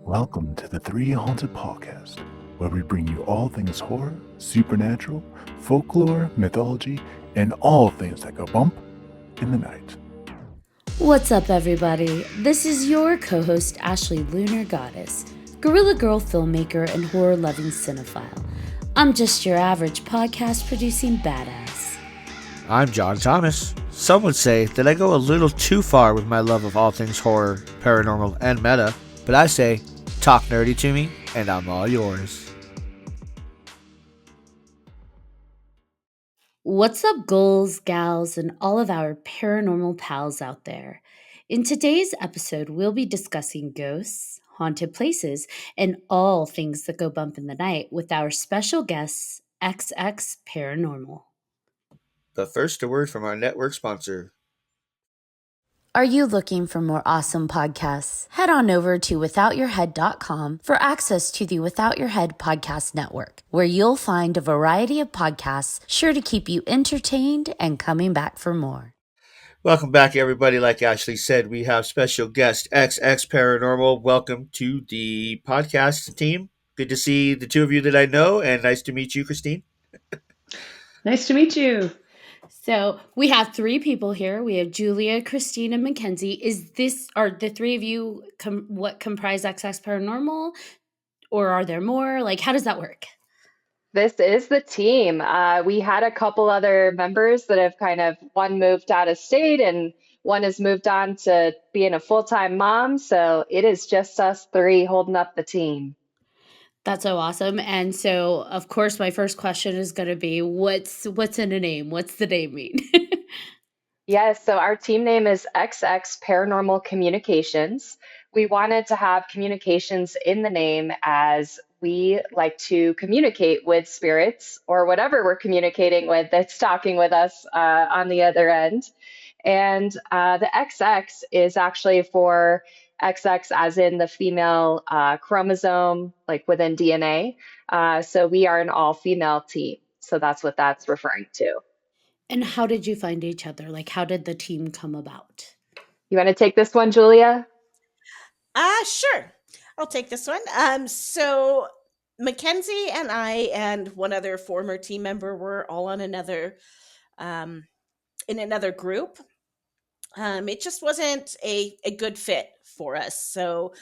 Welcome to the 3Haunted podcast, where we bring you all things horror, supernatural, folklore, mythology, and all things that go bump in the night. What's up, everybody? This is your co-host, Ashley Lunar Goddess, Gorilla Girl filmmaker and horror-loving cinephile. I'm just your average podcast-producing badass. I'm John Thomas. Some would say that I go a little too far with my love of all things horror, paranormal, and meta, but I say, talk nerdy to me, and I'm all yours. What's up, ghouls, gals, and all of our paranormal pals out there? In today's episode, we'll be discussing ghosts, haunted places, and all things that go bump in the night with our special guests, XX Paranormal. But first, a word from our network sponsor. Are you looking for more awesome podcasts? Head on over to withoutyourhead.com for access to the Without Your Head podcast network, where you'll find a variety of podcasts sure to keep you entertained and coming back for more. Welcome back, everybody. Like Ashley said, we have special guest XX Paranormal. Welcome to the podcast team. Good to see the two of you that I know, and nice to meet you, Christine. Nice to meet you. So we have three people here. We have Julia, Christine, and MacKenzie. Are the three of you what comprise XX Paranormal, or are there more? Like, how does that work? This is the team. We had a couple other members that have one moved out of state and one has moved on to being a full-time mom. So it is just us three holding up the team. That's so awesome. And so, of course, my first question is going to be, what's in a name? What's the name mean? Yes, so our team name is XX Paranormal Communications. We wanted to have communications in the name as we like to communicate with spirits or whatever we're communicating with that's talking with us on the other end. And the XX is actually for XX as in the female chromosome, like within DNA. So we are an all-female team. So that's what that's referring to. And how did you find each other? Like, how did the team come about? You want to take this one, Julia? Sure. I'll take this one. So MacKenzie and I and one other former team member were all on another in another group. It just wasn't a good fit for us. So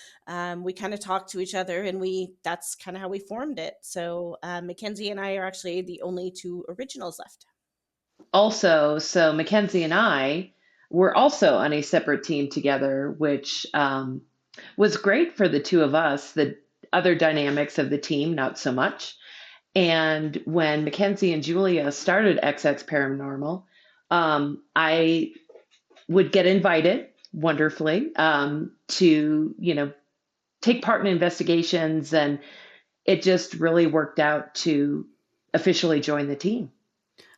we kind of talked to each other and that's kind of how we formed it. So MacKenzie and I are actually the only two originals left. Also, so MacKenzie and I were also on a separate team together, which was great for the two of us. The other dynamics of the team, not so much. And when MacKenzie and Julia started XX Paranormal, I would get invited wonderfully to, take part in investigations. And it just really worked out to officially join the team.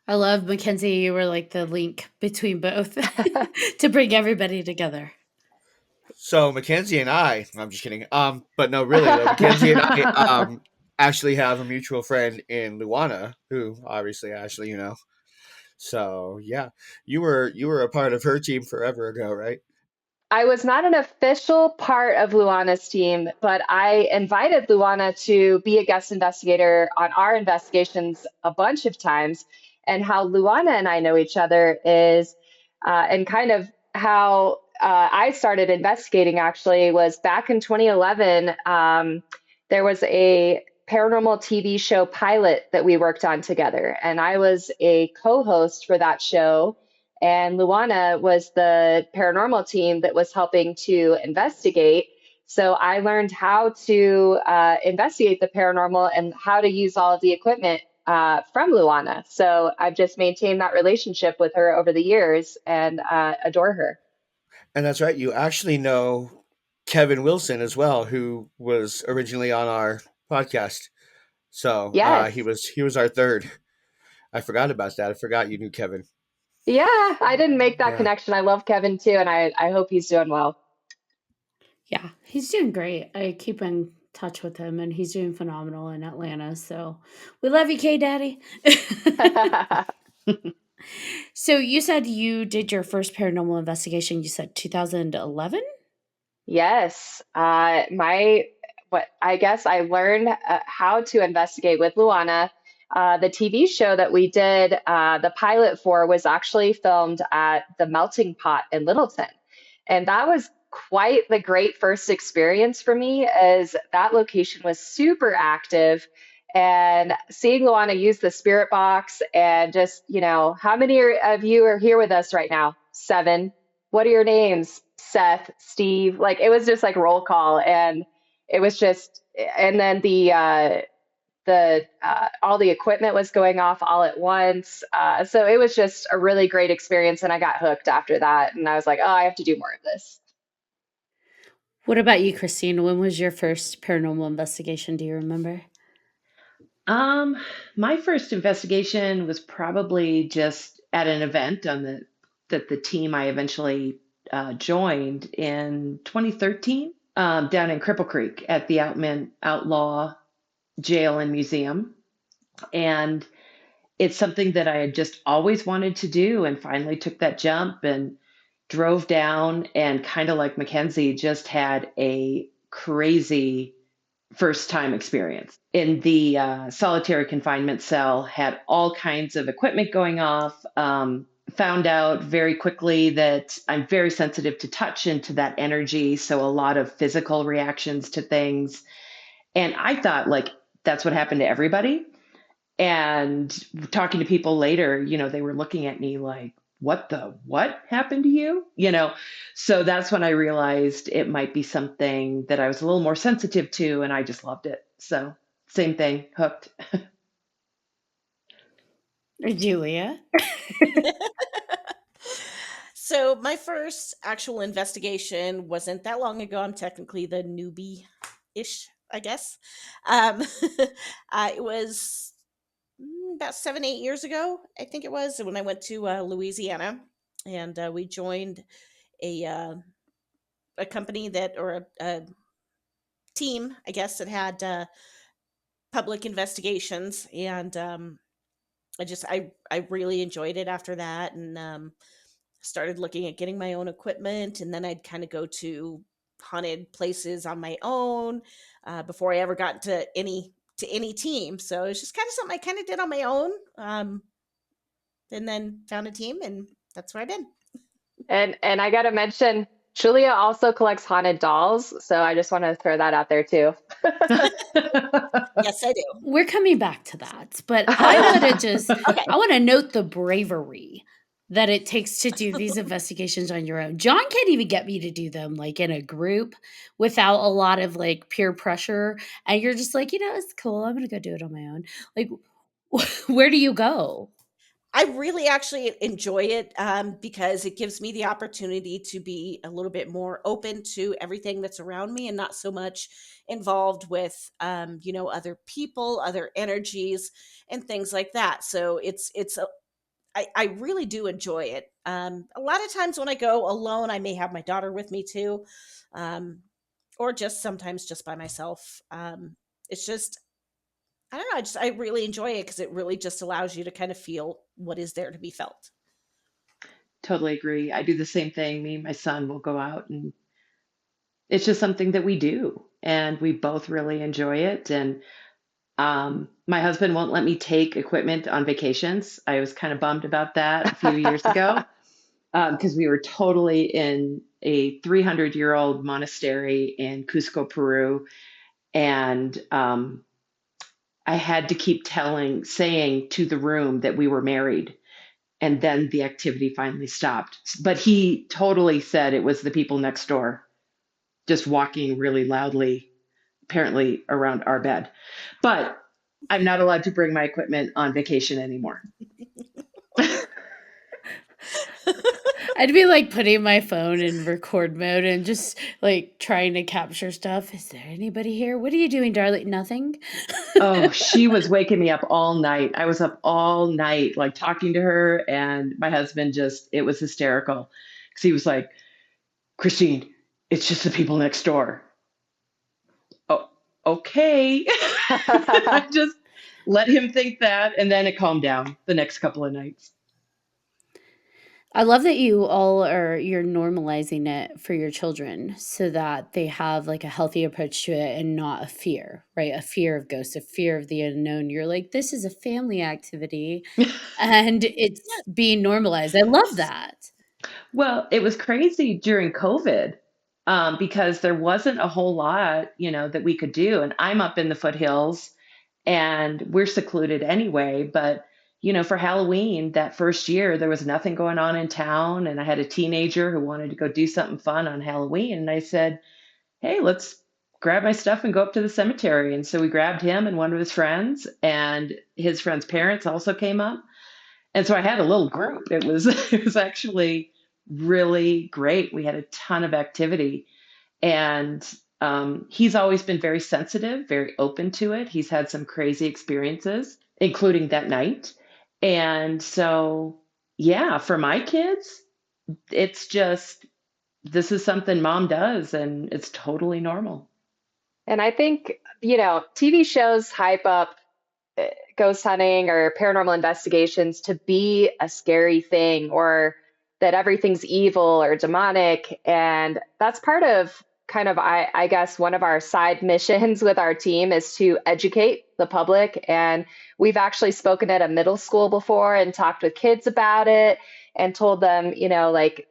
I love MacKenzie. You were like the link between both to bring everybody together. So MacKenzie and I'm just kidding. But no, really, MacKenzie and I actually have a mutual friend in Luana, who obviously Ashley, you know. So yeah, you were a part of her team forever ago, right? I was not an official part of Luana's team, but I invited Luana to be a guest investigator on our investigations a bunch of times. And how Luana and I know each other is, and kind of how I started investigating actually was back in 2011. There was a paranormal TV show pilot that we worked on together, and I was a co-host for that show. And Luana was the paranormal team that was helping to investigate. So I learned how to investigate the paranormal and how to use all of the equipment from Luana. So I've just maintained that relationship with her over the years and adore her. And that's right. You actually know Kevin Wilson as well, who was originally on our podcast. So Yes. he was our third. I forgot about that. I forgot you knew Kevin. Yeah, I didn't make that Yeah. connection. I love Kevin too, and I hope he's doing well. Yeah, he's doing great. I keep in touch with him, and he's doing phenomenal in Atlanta. So we love you, K-Daddy. So you said you did your first paranormal investigation, you said 2011? Yes. My what I guess I learned how to investigate with Luana. The TV show that we did, the pilot for, was actually filmed at the Melting Pot in Littleton. And that was quite the great first experience for me, as that location was super active. And seeing Luana use the spirit box, and just, how many of you are here with us right now? 7. What are your names? Seth, Steve. Like, it was just like roll call. And it was just, and then the all the equipment was going off all at once. So it was just a really great experience, and I got hooked after that. And I was like, oh, I have to do more of this. What about you, Christine? When was your first paranormal investigation? Do you remember? My first investigation was probably just at an event that the team I eventually joined in 2013, down in Cripple Creek at the Outlaw Jail and Museum. And it's something that I had just always wanted to do, and finally took that jump and drove down, and kind of like MacKenzie, just had a crazy first time experience. In the solitary confinement cell, had all kinds of equipment going off. Found out very quickly that I'm very sensitive to touch and to that energy. So a lot of physical reactions to things. And I thought, like, that's what happened to everybody. And talking to people later, they were looking at me like, what happened to you? So that's when I realized it might be something that I was a little more sensitive to, and I just loved it. So same thing, hooked. Julia? So my first actual investigation wasn't that long ago. I'm technically the newbie-ish, I guess. It was about 7, 8 years ago, I think it was, when I went to Louisiana, and we joined a a company that, or a team, I guess, that had public investigations, and I really enjoyed it after that, and started looking at getting my own equipment, and then I'd kind of go to haunted places on my own before I ever got to any team. So it's just kind of something I kind of did on my own, and then found a team, and that's where I've been. And I got to mention, Julia also collects haunted dolls. So I just want to throw that out there too. Yes, I do. We're coming back to that, but I want to I want to note the bravery that it takes to do these investigations on your own. John can't even get me to do them like in a group without a lot of like peer pressure. And you're just like, it's cool. I'm going to go do it on my own. Like, where do you go? I really actually enjoy it because it gives me the opportunity to be a little bit more open to everything that's around me, and not so much involved with, other people, other energies, and things like that. So I really do enjoy it. A lot of times when I go alone, I may have my daughter with me too, or just sometimes just by myself. It's just, I don't know. I really enjoy it because it really just allows you to kind of feel what is there to be felt. Totally agree. I do the same thing. Me and my son will go out, and it's just something that we do, and we both really enjoy it. And my husband won't let me take equipment on vacations. I was kind of bummed about that a few years ago, because we were totally in a 300-year-old monastery in Cusco, Peru. And I had to keep saying to the room that we were married. And then the activity finally stopped. But he totally said it was the people next door just walking really loudly, apparently around our bed. But I'm not allowed to bring my equipment on vacation anymore. I'd be like putting my phone in record mode and just like trying to capture stuff. Is there anybody here? What are you doing, darling? Nothing. Oh, she was waking me up all night. I was up all night, like talking to her, and my husband it was hysterical because he was like, Christine, it's just the people next door. Oh, okay. I just let him think that, and then it calmed down the next couple of nights. I love that you're normalizing it for your children so that they have like a healthy approach to it and not a fear, right? A fear of ghosts, a fear of the unknown. You're like, this is a family activity and it's being normalized. I love that. Well, it was crazy during COVID, because there wasn't a whole lot, that we could do. And I'm up in the foothills and we're secluded anyway. But, for Halloween that first year, there was nothing going on in town. And I had a teenager who wanted to go do something fun on Halloween. And I said, hey, let's grab my stuff and go up to the cemetery. And so we grabbed him and one of his friends, and his friend's parents also came up. And so I had a little group. It was it was actually really great. We had a ton of activity, and he's always been very sensitive, very open to it. He's had some crazy experiences, including that night. And so, yeah, for my kids, it's just this is something mom does, and it's totally normal. And I think, TV shows hype up ghost hunting or paranormal investigations to be a scary thing, or that everything's evil or demonic. And that's part of kind of, I guess, one of our side missions with our team is to educate the public. And we've actually spoken at a middle school before and talked with kids about it and told them, like,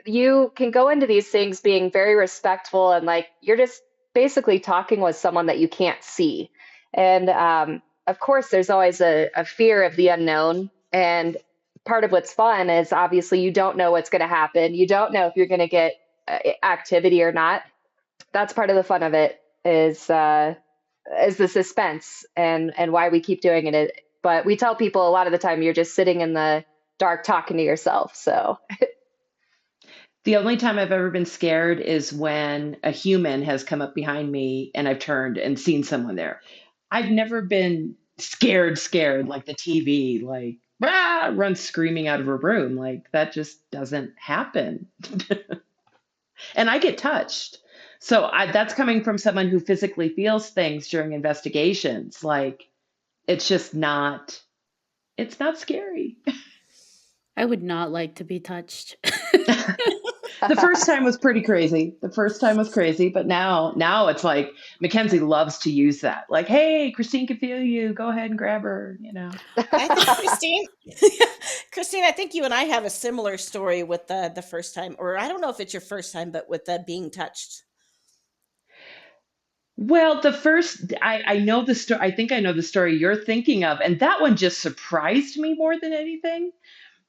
you can go into these things being very respectful and like you're just basically talking with someone that you can't see. And of course, there's always a fear of the unknown. And part of what's fun is obviously you don't know what's going to happen. You don't know if you're going to get activity or not. That's part of the fun of it is the suspense and why we keep doing it. But we tell people a lot of the time you're just sitting in the dark talking to yourself. So The only time I've ever been scared is when a human has come up behind me and I've turned and seen someone there. I've never been scared like the TV, like, run screaming out of a room. Like, that just doesn't happen. And I get touched. So that's coming from someone who physically feels things during investigations. Like, it's just not, it's not scary. I would not like to be touched. The first time was pretty crazy. The first time was crazy, but now it's like MacKenzie loves to use that. Like, hey, Christine can feel you. Go ahead and grab her. I think Christine, I think you and I have a similar story with the first time, or I don't know if it's your first time, but with the being touched. Well, the first I know the story. I think I know the story you're thinking of, and that one just surprised me more than anything.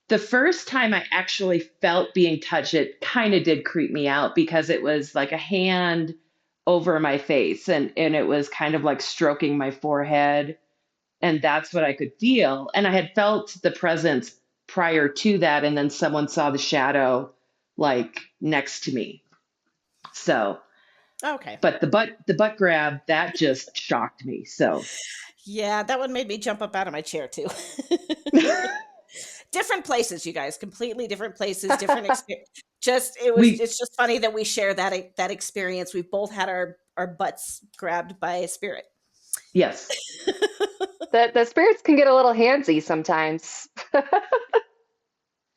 The first time I actually felt being touched, it kind of did creep me out because it was like a hand over my face, and it was kind of like stroking my forehead, and that's what I could feel. And I had felt the presence prior to that, and then someone saw the shadow like next to me. So, Okay. but the butt grab, that just shocked me. So Yeah, that one made me jump up out of my chair too. Different places, you guys, completely different places, different experience. we It's just funny that we share that experience. We've both had our butts grabbed by a spirit. yes. the spirits can get a little handsy sometimes.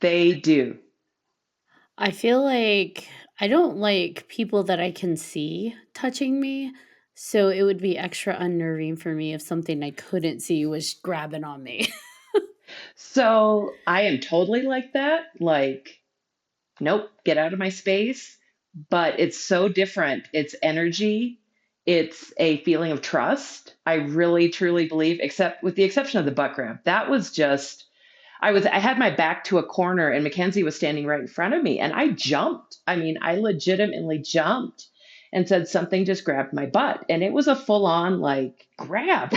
They do. I feel like I don't like people that I can see touching me. So it would be extra unnerving for me if something I couldn't see was grabbing on me. So I am totally like that. Like, nope, get out of my space. But it's so different. It's energy. It's a feeling of trust. I really truly believe, except with the exception of the butt grab. That was just I had my back to a corner and MacKenzie was standing right in front of me and I jumped. I mean, I legitimately jumped and said something just grabbed my butt. And it was a full on like grab.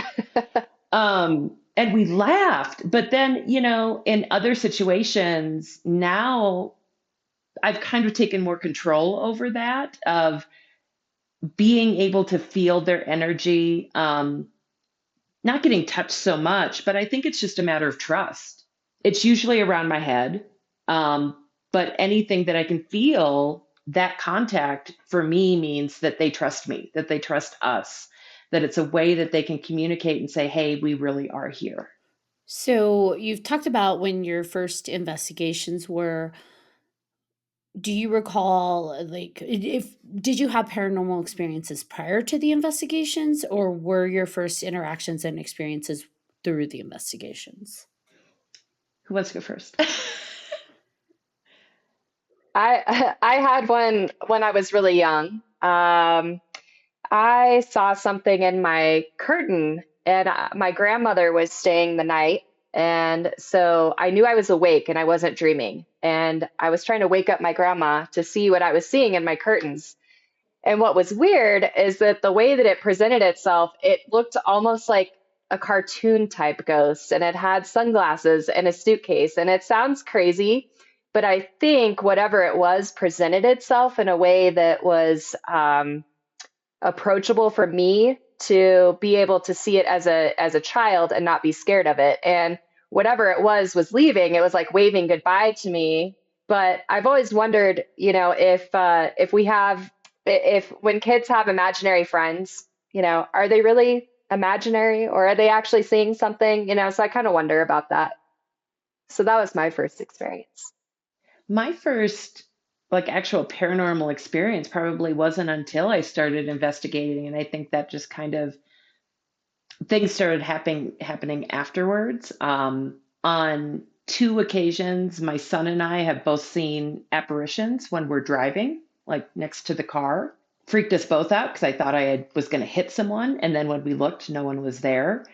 And we laughed. But then, in other situations, now I've kind of taken more control over that of being able to feel their energy, not getting touched so much, but I think it's just a matter of trust. It's usually around my head. But anything that I can feel, that contact for me means that they trust me, that they trust us, that it's a way that they can communicate and say, hey, we really are here. So you've talked about when your first investigations were. Do you recall, like, if did you have paranormal experiences prior to the investigations, or were your first interactions and experiences through the investigations? Who wants to go first? I had one when I was really young. I saw something in my curtain, and my grandmother was staying the night. And so I knew I was awake and I wasn't dreaming. And I was trying to wake up my grandma to see what I was seeing in my curtains. And what was weird is that the way that it presented itself, it looked almost like a cartoon type ghost, and it had sunglasses and a suitcase. And it sounds crazy, but I think whatever it was presented itself in a way that was approachable for me to be able to see it as a child and not be scared of it. And whatever it was leaving. It was like waving goodbye to me. But I've always wondered, if we have if when kids have imaginary friends, are they really imaginary, or are they actually seeing something? So I kind of wonder about that. So that was my first experience. My first like actual paranormal experience probably wasn't until I started investigating, and I think that just kind of things started happening afterwards. On two occasions, my son and I have both seen apparitions when we're driving, like next to the car. Freaked us both out because I thought was going to hit someone, and then when we looked, no one was there.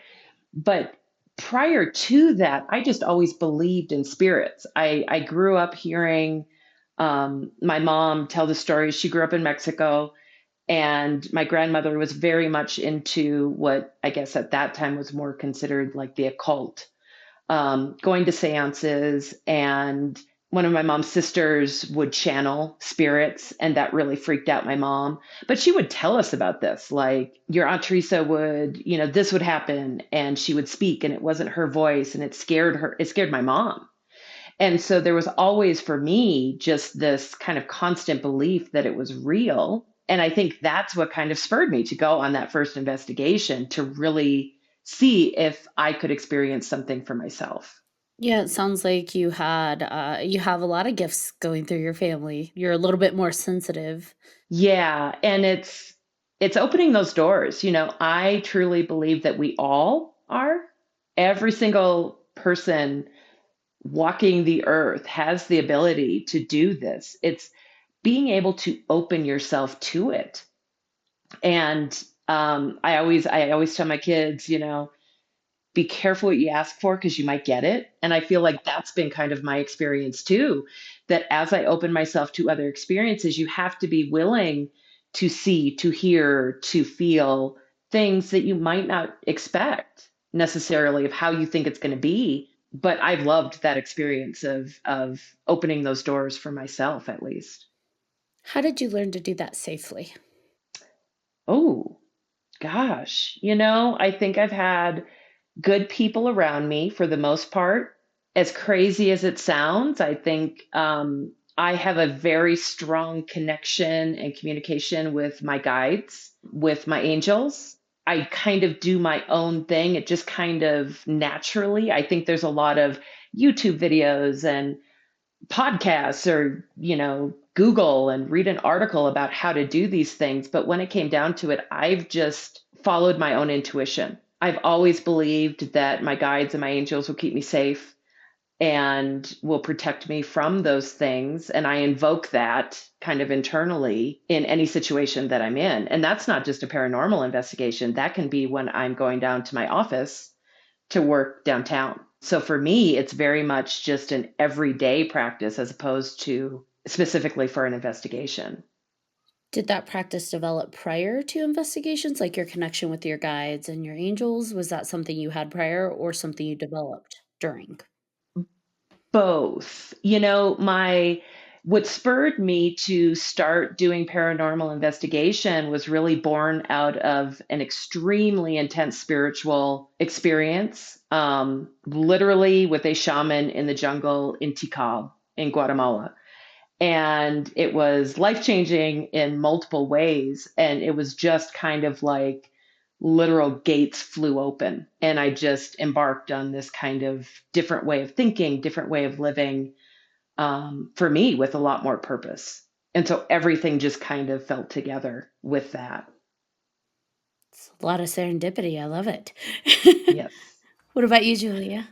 But prior to that, I just always believed in spirits. I grew up hearing my mom tell the stories. She grew up in Mexico, and my grandmother was very much into what I guess at that time was more considered like the occult, going to seances. And one of my mom's sisters would channel spirits, and that really freaked out my mom. But she would tell us about this, like your Aunt Teresa would, this would happen, and she would speak, and it wasn't her voice, and it scared her. It scared my mom. And so there was always for me just this kind of constant belief that it was real. And I think that's what kind of spurred me to go on that first investigation to really see if I could experience something for myself. Yeah, it sounds like you have a lot of gifts going through your family. You're a little bit more sensitive. Yeah, and it's opening those doors. I truly believe that we all are. Every single person walking the earth has the ability to do this. It's being able to open yourself to it. And I always tell my kids, be careful what you ask for because you might get it. And I feel like that's been kind of my experience too, that as I open myself to other experiences, you have to be willing to see, to hear, to feel things that you might not expect necessarily of how you think it's going to be. But I've loved that experience of opening those doors for myself at least. How did you learn to do that safely? Oh, gosh. I think I've had good people around me for the most part. As crazy as it sounds, I think I have a very strong connection and communication with my guides, with my angels. I kind of do my own thing. It just kind of naturally, I think there's a lot of YouTube videos and podcasts or, Google and read an article about how to do these things. But when it came down to it, I've just followed my own intuition. I've always believed that my guides and my angels will keep me safe and will protect me from those things. And I invoke that kind of internally in any situation that I'm in. And that's not just a paranormal investigation. That can be when I'm going down to my office to work downtown. So for me, it's very much just an everyday practice as opposed to specifically for an investigation. Did that practice develop prior to investigations, like your connection with your guides and your angels? Was that something you had prior or something you developed during? Both. My what spurred me to start doing paranormal investigation was really born out of an extremely intense spiritual experience, literally with a shaman in the jungle in Tikal in Guatemala. And it was life changing in multiple ways. And it was just kind of like literal gates flew open. And I just embarked on this kind of different way of thinking, different way of living, for me with a lot more purpose. And so everything just kind of fell together with that. It's a lot of serendipity. I love it. Yes. What about you, Julia?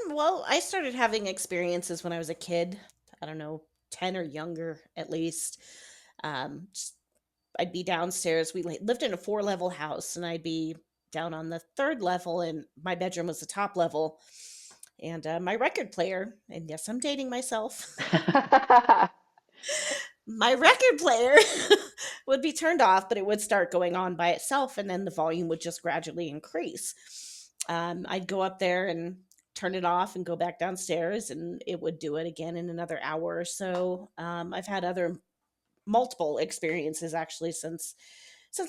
Well, I started having experiences when I was a kid. I don't know, 10 or younger at least. Just, I'd be downstairs. We lived in a 4 level house, and I'd be down on the 3rd level, and my bedroom was the top level. And my record player, and yes, I'm dating myself, my record player would be turned off, but it would start going on by itself, and then the volume would just gradually increase. I'd go up there and turn it off and go back downstairs, and it would do it again in another hour or so. I've had other multiple experiences actually since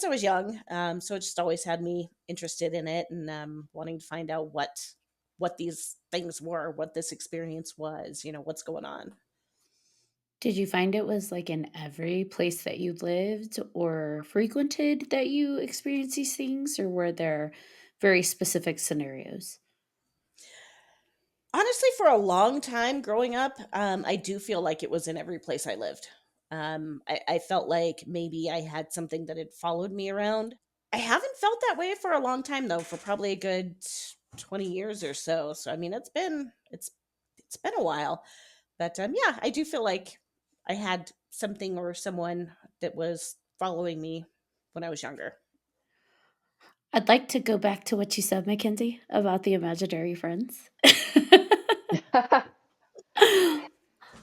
I was young. So it just always had me interested in it, and wanting to find out what these things were, what this experience was, what's going on. Did you find it was like in every place that you lived or frequented that you experienced these things, or were there very specific scenarios? Honestly, for a long time growing up, I do feel like it was in every place I lived. I felt like maybe I had something that had followed me around. I haven't felt that way for a long time though, for probably a good 20 years or so. So I mean, it's been a while. But yeah, I do feel like I had something or someone that was following me when I was younger. I'd like to go back to what you said, Mackenzie, about the imaginary friends.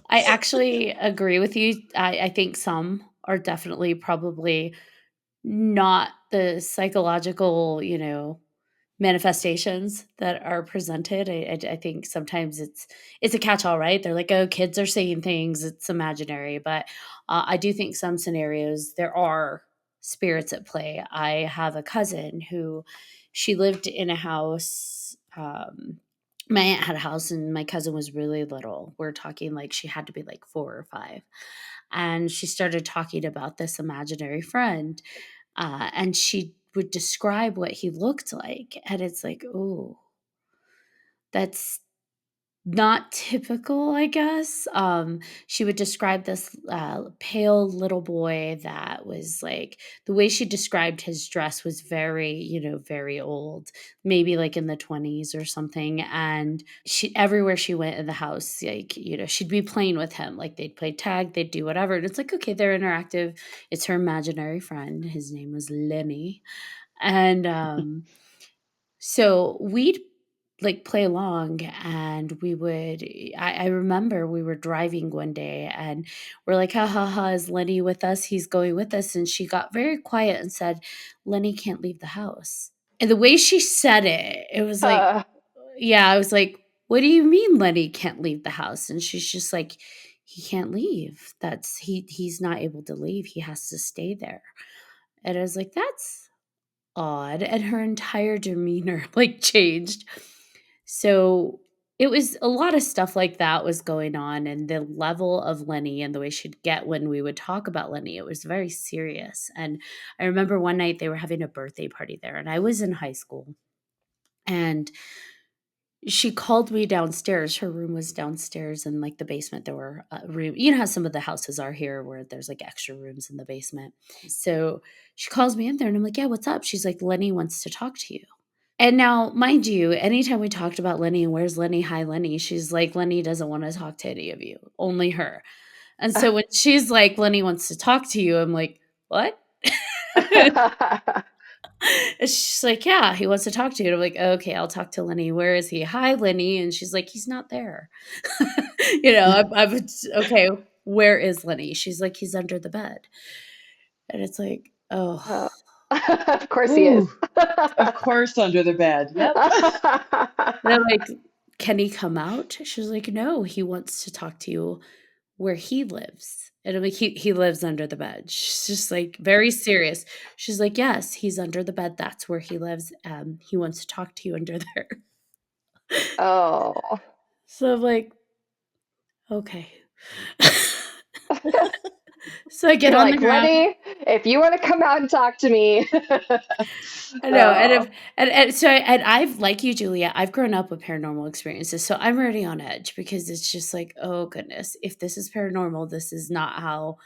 I actually agree with you. I think some are definitely probably not the psychological, manifestations that are presented. I think sometimes it's a catch-all, right? They're like, oh, kids are saying things, it's imaginary. But I do think some scenarios there are spirits at play. I have a cousin who she lived in a house. My aunt had a house and my cousin was really little. We're talking like she had to be like 4 or 5. And she started talking about this imaginary friend, and she would describe what he looked like. And it's like, oh, that's not typical, I guess. She would describe this pale little boy that was like the way she described his dress was very, very old, maybe like in the 20s or something. And she everywhere she went in the house, like, she'd be playing with him. Like they'd play tag, they'd do whatever. And it's like, okay, they're interactive. It's her imaginary friend. His name was Lenny. And so we'd like play along and we would I remember we were driving one day and we're like, ha ha ha, is Lenny with us? He's going with us. And she got very quiet and said, Lenny can't leave the house. And the way she said it, it was like, yeah, I was like, what do you mean Lenny can't leave the house? And she's just like, he can't leave. He's not able to leave. He has to stay there. And I was like, that's odd. And her entire demeanor like changed. So it was a lot of stuff like that was going on, and the level of Lenny and the way she'd get when we would talk about Lenny, it was very serious. And I remember one night they were having a birthday party there, and I was in high school, and she called me downstairs. Her room was downstairs in like the basement. There were room, how some of the houses are here where there's like extra rooms in the basement. So she calls me in there, and I'm like, yeah, what's up? She's like, Lenny wants to talk to you. And now, mind you, anytime we talked about Lenny and where's Lenny, hi Lenny, she's like, Lenny doesn't want to talk to any of you, only her. And so when she's like, Lenny wants to talk to you, I'm like, what? And she's like, yeah, he wants to talk to you. And I'm like, okay, I'll talk to Lenny. Where is he? Hi, Lenny. And she's like, he's not there. I'm okay, where is Lenny? She's like, he's under the bed. And it's like, oh. Of course he is. Of course, under the bed. Yep. They're like, can he come out? She's like, no, he wants to talk to you where he lives. And I'm like, he lives under the bed. She's just like very serious. She's like, yes, he's under the bed. That's where he lives. He wants to talk to you under there. Oh. So I'm like, okay. So I get You're on the like, ground. Lenny, if you want to come out and talk to me. I know, Oh, and so I've like you, Julia. I've grown up with paranormal experiences, so I'm already on edge because it's just like, oh goodness, if this is paranormal, this is not how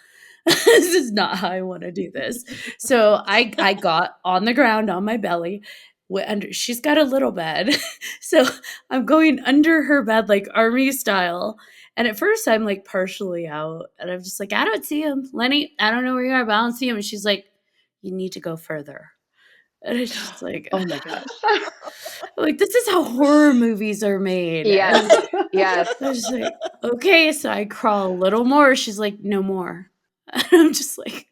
this is not how I want to do this. So I got on the ground on my belly. Under, she's got a little bed, so I'm going under her bed like army style. And at first, I'm like partially out, and I'm just like, I don't see him, Lenny. I don't know where you are, but I don't see him. And she's like, you need to go further. And it's just like, Oh my gosh. like this is how horror movies are made. And yes. Yes. I was just like, okay, so I crawl a little more. She's like, no more. And I'm just like,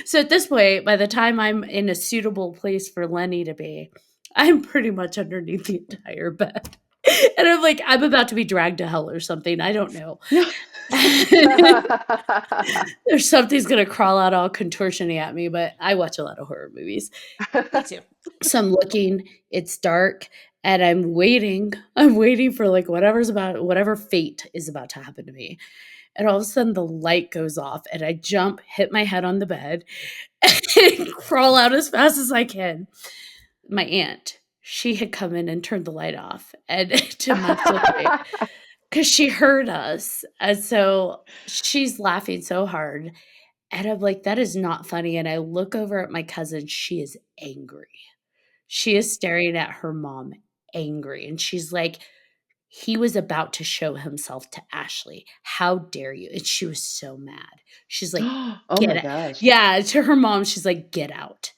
so at this point, by the time I'm in a suitable place for Lenny to be, I'm pretty much underneath the entire bed. And I'm like, I'm about to be dragged to hell or something. I don't know. Or something's going to crawl out all contortiony at me, but I watch a lot of horror movies. Me too. So I'm looking, it's dark, and I'm waiting. I'm waiting for like whatever fate is about to happen to me. And all of a sudden the light goes off and I jump, hit my head on the bed, and crawl out as fast as I can. My aunt, she had come in and turned the light off and to mess with me because she heard us. And so she's laughing so hard. And I'm like, that is not funny. And I look over at my cousin. She is angry. She is staring at her mom, angry. And she's like, he was about to show himself to Ashley. How dare you? And she was so mad. She's like, Oh get my it. gosh. Yeah, to her mom, she's like, get out.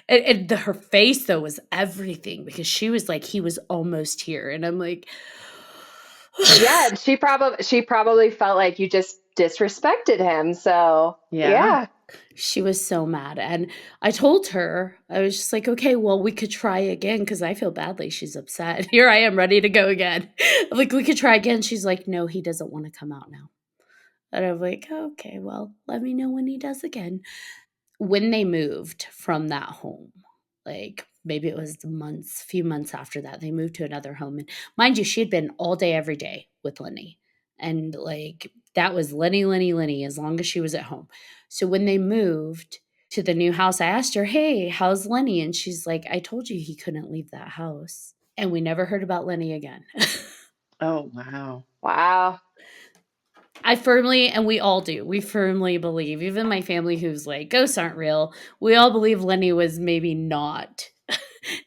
And her face, though, was everything because she was like, he was almost here. And I'm like, Yeah, and she probably felt like you just disrespected him. So, Yeah. yeah. she was so mad. And I told her, I was just like, okay, well, we could try again because I feel badly. She's upset. Here I am ready to go again. I'm like, we could try again. She's like, no, he doesn't want to come out now. And I'm like, okay, well, let me know when he does again. When they moved from that home, like maybe it was few months after that, they moved to another home. And mind you, she had been all day, every day with Lenny. And like that was Lenny, Lenny, Lenny, as long as she was at home. So when they moved to the new house, I asked her, hey, how's Lenny? And she's like, I told you he couldn't leave that house. And we never heard about Lenny again. Oh wow. Wow. I firmly, and we all do, we firmly believe, even my family who's like, ghosts aren't real, we all believe Lenny was maybe not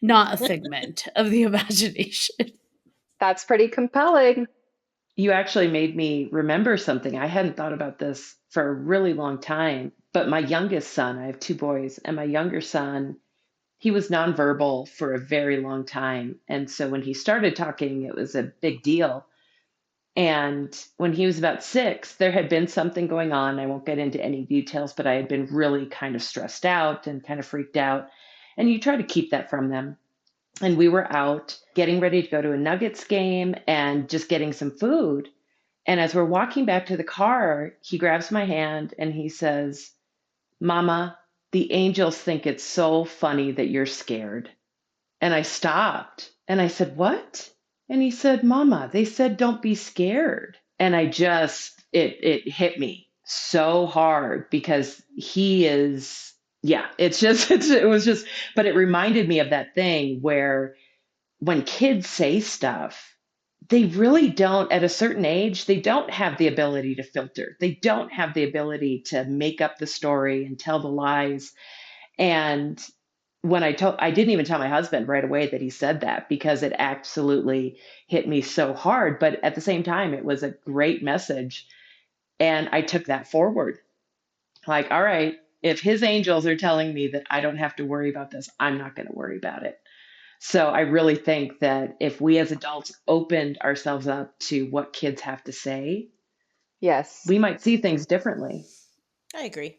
a figment of the imagination. That's pretty compelling. You actually made me remember something. I hadn't thought about this for a really long time, but my youngest son, I have two boys, and my younger son, he was nonverbal for a very long time. And so when he started talking, it was a big deal. And when he was about 6, there had been something going on. I won't get into any details, but I had been really kind of stressed out and kind of freaked out. And you try to keep that from them. And we were out getting ready to go to a Nuggets game and just getting some food. And as we're walking back to the car, he grabs my hand and he says, Mama, the angels think it's so funny that you're scared. And I stopped and I said, What? And he said, Mama, they said don't be scared. And I just, it hit me so hard because he is, yeah, it's just, it was just, but it reminded me of that thing where when kids say stuff, they really don't, at a certain age, they don't have the ability to filter. They don't have the ability to make up the story and tell the lies. And when I didn't even tell my husband right away that he said that because it absolutely hit me so hard. But at the same time, it was a great message. And I took that forward. Like, all right, if his angels are telling me that I don't have to worry about this, I'm not going to worry about it. So I really think that if we as adults opened ourselves up to what kids have to say, Yes. we might see things differently. I agree.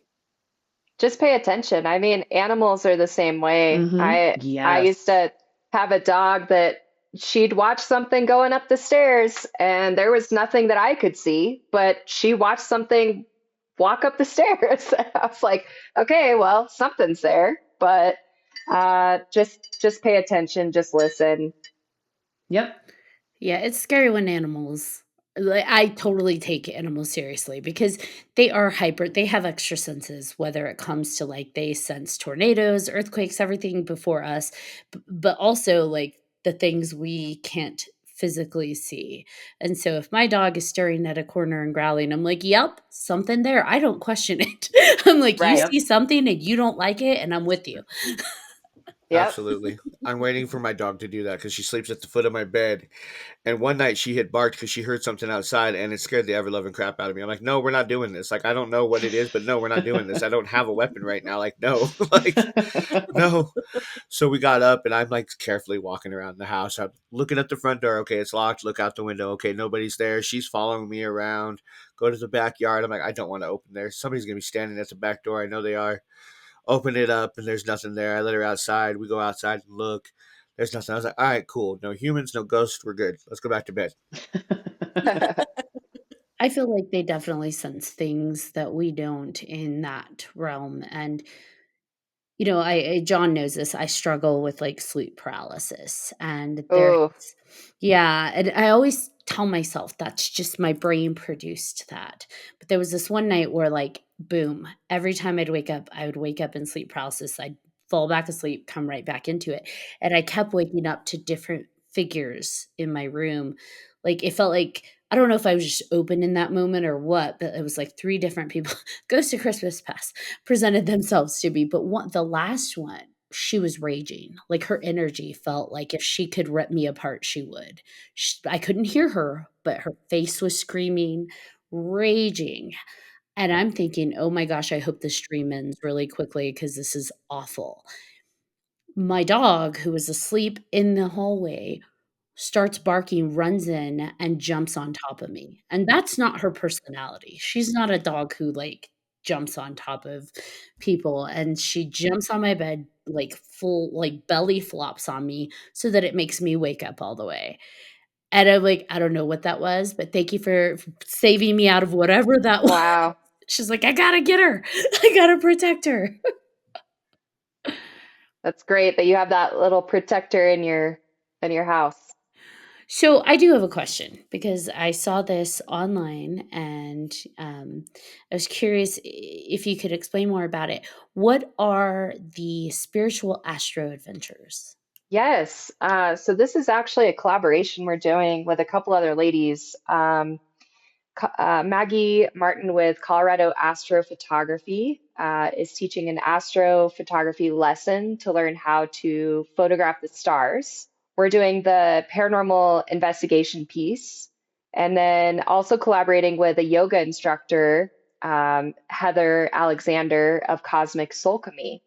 Just pay attention. I mean, animals are the same way. I Yes. used to have a dog that she'd watch something going up the stairs and there was nothing that I could see, but she watched something walk up the stairs. I was like, okay, well, something's there, but just pay attention, just listen. Yep. Yeah, it's scary when animals Like, I totally take animals seriously because they are hyper they have extra senses, whether it comes to, like, they sense tornadoes, earthquakes, everything before us, but also, like, the things we can't physically see, and so if my dog is staring at a corner and growling, I'm like, "Yep, something there." I don't question it. I'm like, "You Right. Yep. see something and you don't like it, and I'm with you." Yep. Absolutely. I'm waiting for my dog to do that because she sleeps at the foot of my bed. And one night she had barked because she heard something outside and it scared the ever loving crap out of me. I'm like, no, we're not doing this. Like, I don't know what it is, but no, we're not doing this. I don't have a weapon right now. Like, no, like, no. So we got up and I'm like carefully walking around the house. I'm looking at the front door. Okay, it's locked. Look out the window. Okay, nobody's there. She's following me around. Go to the backyard. I'm like, I don't want to open there. Somebody's going to be standing at the back door. I know they are. Open it up and there's nothing there. I let her outside. We go outside and look. There's nothing. I was like, all right, cool. No humans, no ghosts. We're good. Let's go back to bed. I feel like they definitely sense things that we don't in that realm, and I John knows this, I struggle with, like, sleep paralysis, and Oh, yeah, and I always tell myself that's just my brain produced that, but there was this one night where, like, boom, every time I would wake up in sleep paralysis, I'd fall back asleep, come right back into it, and I kept waking up to different figures in my room, like, it felt like I don't know if I was just open in that moment or what, but it was, like, 3 different people Ghost of Christmas Past presented themselves to me, but the last one, she was raging. Like, her energy felt like if she could rip me apart, she would. I couldn't hear her, but her face was screaming, raging, and I'm thinking, "Oh my gosh, I hope this stream ends really quickly because this is awful." My dog, who was asleep in the hallway, starts barking, runs in, and jumps on top of me, and that's not her personality. She's not a dog who, like, jumps on top of people, and she jumps on my bed, like, full like, belly flops on me so that it makes me wake up all the way, and I'm like, "I don't know what that was, but thank you for saving me out of whatever that was." wow. She's like, "I gotta get her. I gotta protect her." That's great that you have that little protector in your house. So I do have a question because I saw this online and I was curious if you could explain more about it. What are the spiritual astro adventures? Yes. So this is actually a collaboration we're doing with a couple other ladies. Maggie Martin with Colorado Astrophotography is teaching an astrophotography lesson to learn how to photograph the stars. We're doing the paranormal investigation piece, and then also collaborating with a yoga instructor, Heather Alexander of Cosmic Soulchemy.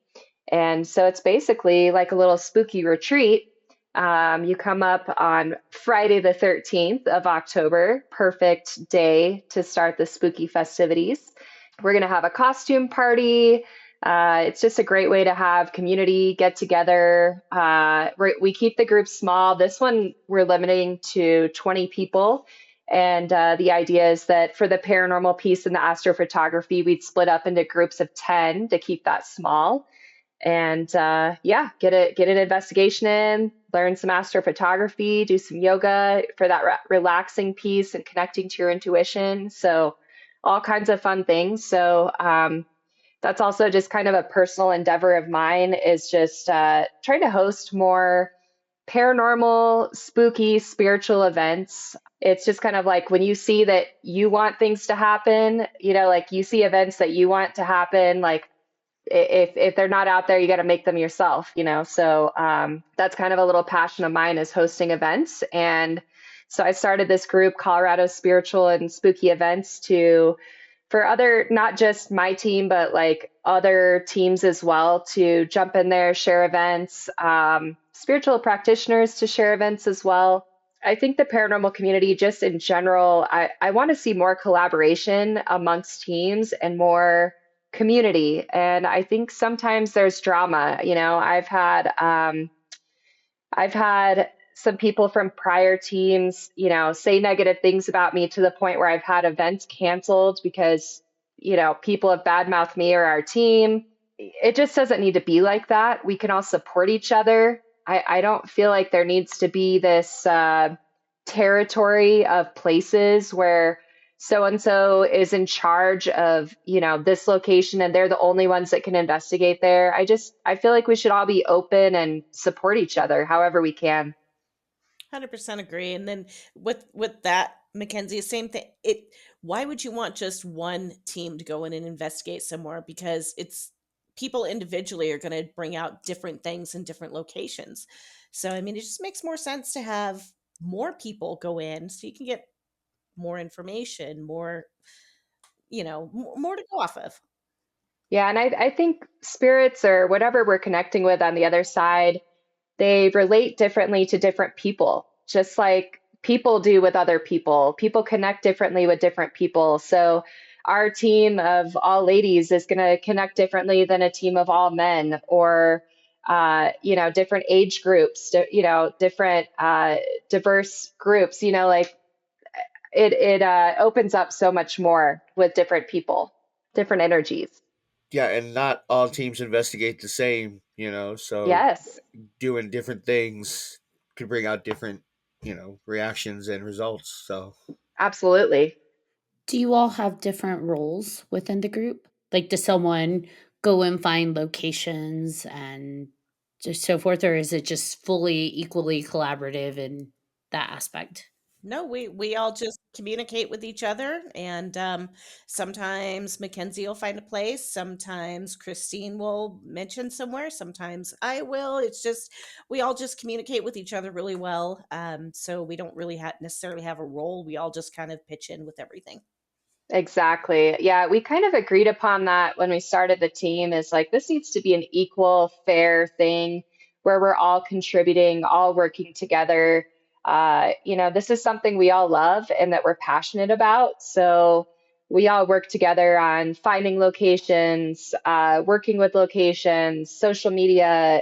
And so it's basically like a little spooky retreat. You come up on Friday, the 13th of October, perfect day to start the spooky festivities. We're going to have a costume party. It's just a great way to have community get together. We keep the group small. This one, we're limiting to 20 people. And the idea is that for the paranormal piece and the astrophotography, we'd split up into groups of 10 to keep that small and yeah, get an investigation in, learn some astrophotography, do some yoga for that relaxing piece and connecting to your intuition. So all kinds of fun things. So that's also just kind of a personal endeavor of mine is just trying to host more paranormal, spooky, spiritual events. It's just kind of like when you see that you want things to happen, like you see events that you want to happen, like if they're not out there, you got to make them yourself. So that's kind of a little passion of mine is hosting events. And so I started this group, Colorado Spiritual and Spooky Events, for other, not just my team, but like other teams as well, to jump in there, share events, spiritual practitioners to share events as well. I think the paranormal community, just in general, I want to see more collaboration amongst teams and more community. And I think sometimes there's drama. I've had some people from prior teams, say negative things about me to the point where I've had events canceled because, people have badmouthed me or our team. It just doesn't need to be like that. We can all support each other. I don't feel like there needs to be this territory of places where so and so is in charge of, this location and they're the only ones that can investigate there. I feel like we should all be open and support each other however we can. 100% agree. And then with that, Mackenzie, same thing. Why would you want just one team to go in and investigate somewhere? Because it's people individually are going to bring out different things in different locations. So I mean, it just makes more sense to have more people go in so you can get more information, more, more to go off of. Yeah, and I think spirits or whatever we're connecting with on the other side, they relate differently to different people, just like people do with other people. People connect differently with different people. So our team of all ladies is going to connect differently than a team of all men, or different age groups, different diverse groups. Like it opens up so much more with different people, different energies. Yeah, and not all teams investigate the same, so Yes, doing different things could bring out different, reactions and results. So absolutely. Do you all have different roles within the group? Like, does someone go and find locations and just so forth, or is it just fully equally collaborative in that aspect? No, we all just communicate with each other, and sometimes Mackenzie will find a place. Sometimes Christine will mention somewhere. Sometimes I will. It's just we all just communicate with each other really well. So we don't really necessarily have a role. We all just kind of pitch in with everything. Exactly. Yeah, we kind of agreed upon that when we started the team is like this needs to be an equal, fair thing where we're all contributing, all working together. This is something we all love and that we're passionate about. So we all work together on finding locations, working with locations, social media.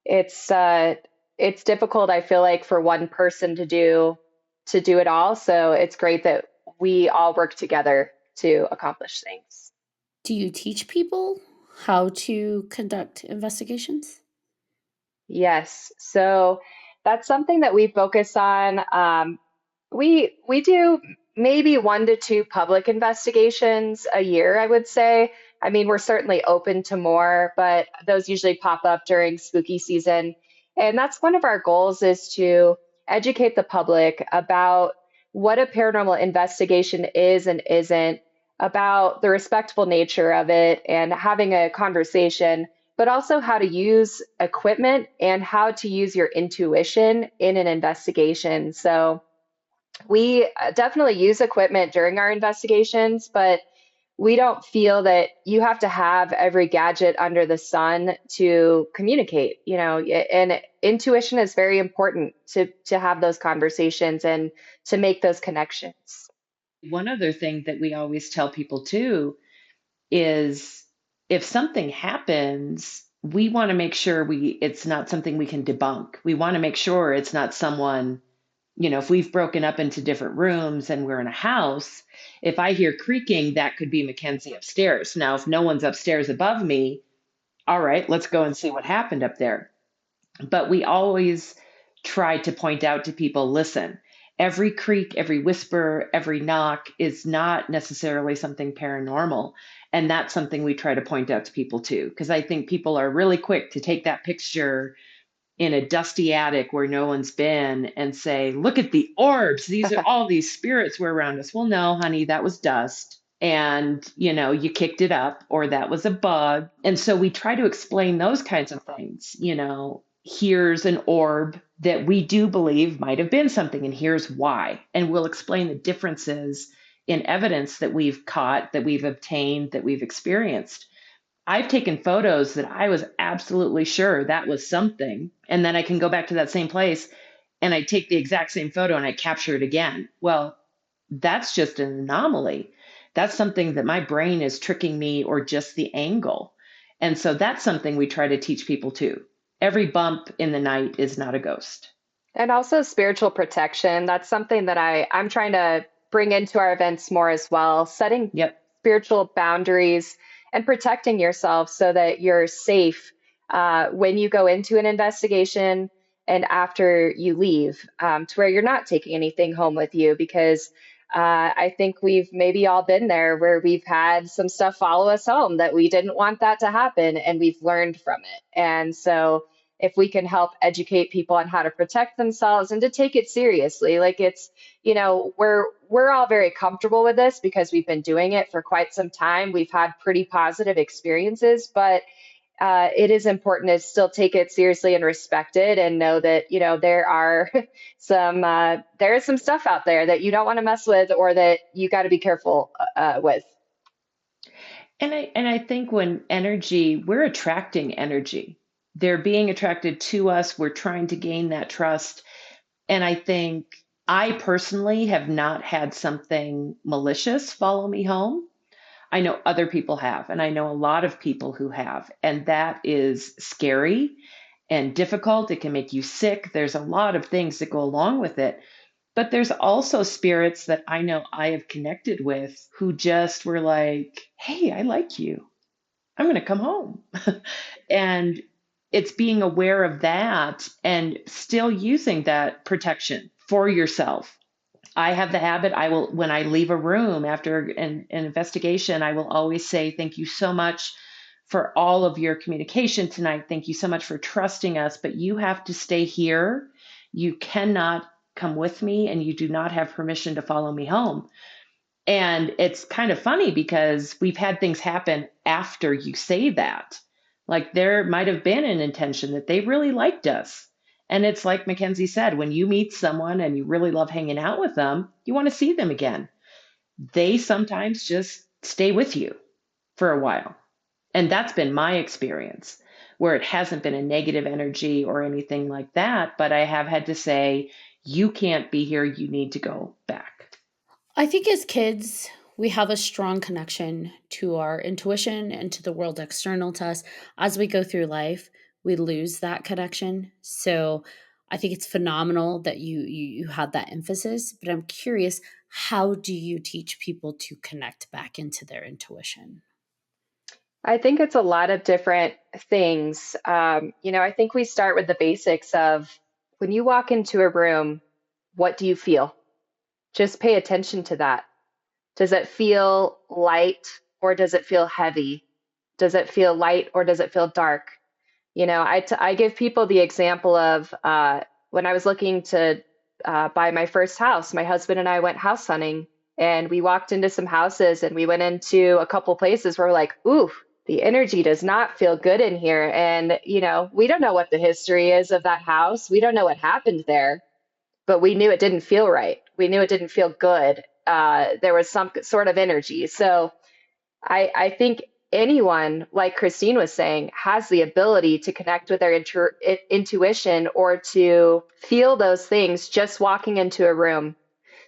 It's it's difficult, I feel like, for one person to do it all. So it's great that we all work together to accomplish things. Do you teach people how to conduct investigations? Yes. So that's something that we focus on. We do maybe 1 to 2 public investigations a year, I would say. I mean, we're certainly open to more, but those usually pop up during spooky season. And that's one of our goals is to educate the public about what a paranormal investigation is and isn't, about the respectful nature of it and having a conversation, but also how to use equipment and how to use your intuition in an investigation. So we definitely use equipment during our investigations, but we don't feel that you have to have every gadget under the sun to communicate, and intuition is very important to have those conversations and to make those connections. One other thing that we always tell people too is if something happens, we want to make sure it's not something we can debunk. We want to make sure it's not someone, if we've broken up into different rooms and we're in a house, if I hear creaking, that could be Mackenzie upstairs. Now, if no one's upstairs above me, all right, let's go and see what happened up there. But we always try to point out to people, listen, every creak, every whisper, every knock is not necessarily something paranormal. And that's something we try to point out to people too, because I think people are really quick to take that picture in a dusty attic where no one's been and say, look at the orbs. These are all these spirits were around us. Well, no, honey, that was dust. And, you kicked it up, or that was a bug. And so we try to explain those kinds of things. Here's an orb that we do believe might have been something, and here's why. And we'll explain the differences in evidence that we've caught, that we've obtained, that we've experienced. I've taken photos that I was absolutely sure that was something. And then I can go back to that same place and I take the exact same photo and I capture it again. Well, that's just an anomaly. That's something that my brain is tricking me, or just the angle. And so that's something we try to teach people too. Every bump in the night is not a ghost. And also spiritual protection. That's something that I'm trying to bring into our events more as well, setting Yep. spiritual boundaries and protecting yourself so that you're safe when you go into an investigation. and after you leave, to where you're not taking anything home with you, because I think we've maybe all been there where we've had some stuff follow us home that we didn't want that to happen, and we've learned from it. And so if we can help educate people on how to protect themselves and to take it seriously, like it's, we're all very comfortable with this because we've been doing it for quite some time. We've had pretty positive experiences, but it is important to still take it seriously and respect it, and know that there are there is some stuff out there that you don't want to mess with, or that you got to be careful with. And I think when we're attracting energy. They're being attracted to us. We're trying to gain that trust. And I think I personally have not had something malicious follow me home. I know other people have, and I know a lot of people who have, and that is scary and difficult. It can make you sick. There's a lot of things that go along with it. But there's also spirits that I know I have connected with who just were like, hey, I like you. I'm going to come home. And it's being aware of that and still using that protection for yourself. I have the habit, when I leave a room after an investigation, I will always say, thank you so much for all of your communication tonight. Thank you so much for trusting us, but you have to stay here. You cannot come with me, and you do not have permission to follow me home. And it's kind of funny because we've had things happen after you say that. Like there might have been an intention that they really liked us. And it's like MacKenzie said, when you meet someone and you really love hanging out with them, you want to see them again. They sometimes just stay with you for a while. And that's been my experience, where it hasn't been a negative energy or anything like that. But I have had to say, you can't be here. You need to go back. I think as kids, we have a strong connection to our intuition and to the world external to us. As we go through life, we lose that connection. So I think it's phenomenal that you had that emphasis, but I'm curious, how do you teach people to connect back into their intuition? I think it's a lot of different things. I think we start with the basics of, when you walk into a room, what do you feel? Just pay attention to that. Does it feel light, or does it feel heavy? Does it feel light, or does it feel dark? I give people the example of when I was looking to buy my first house. My husband and I went house hunting, and we walked into some houses, and we went into a couple places where we're like, ooh, the energy does not feel good in here. And, we don't know what the history is of that house. We don't know what happened there, but we knew it didn't feel right. We knew it didn't feel good. There was some sort of energy. So I think anyone, like Christine was saying, has the ability to connect with their intuition, or to feel those things just walking into a room.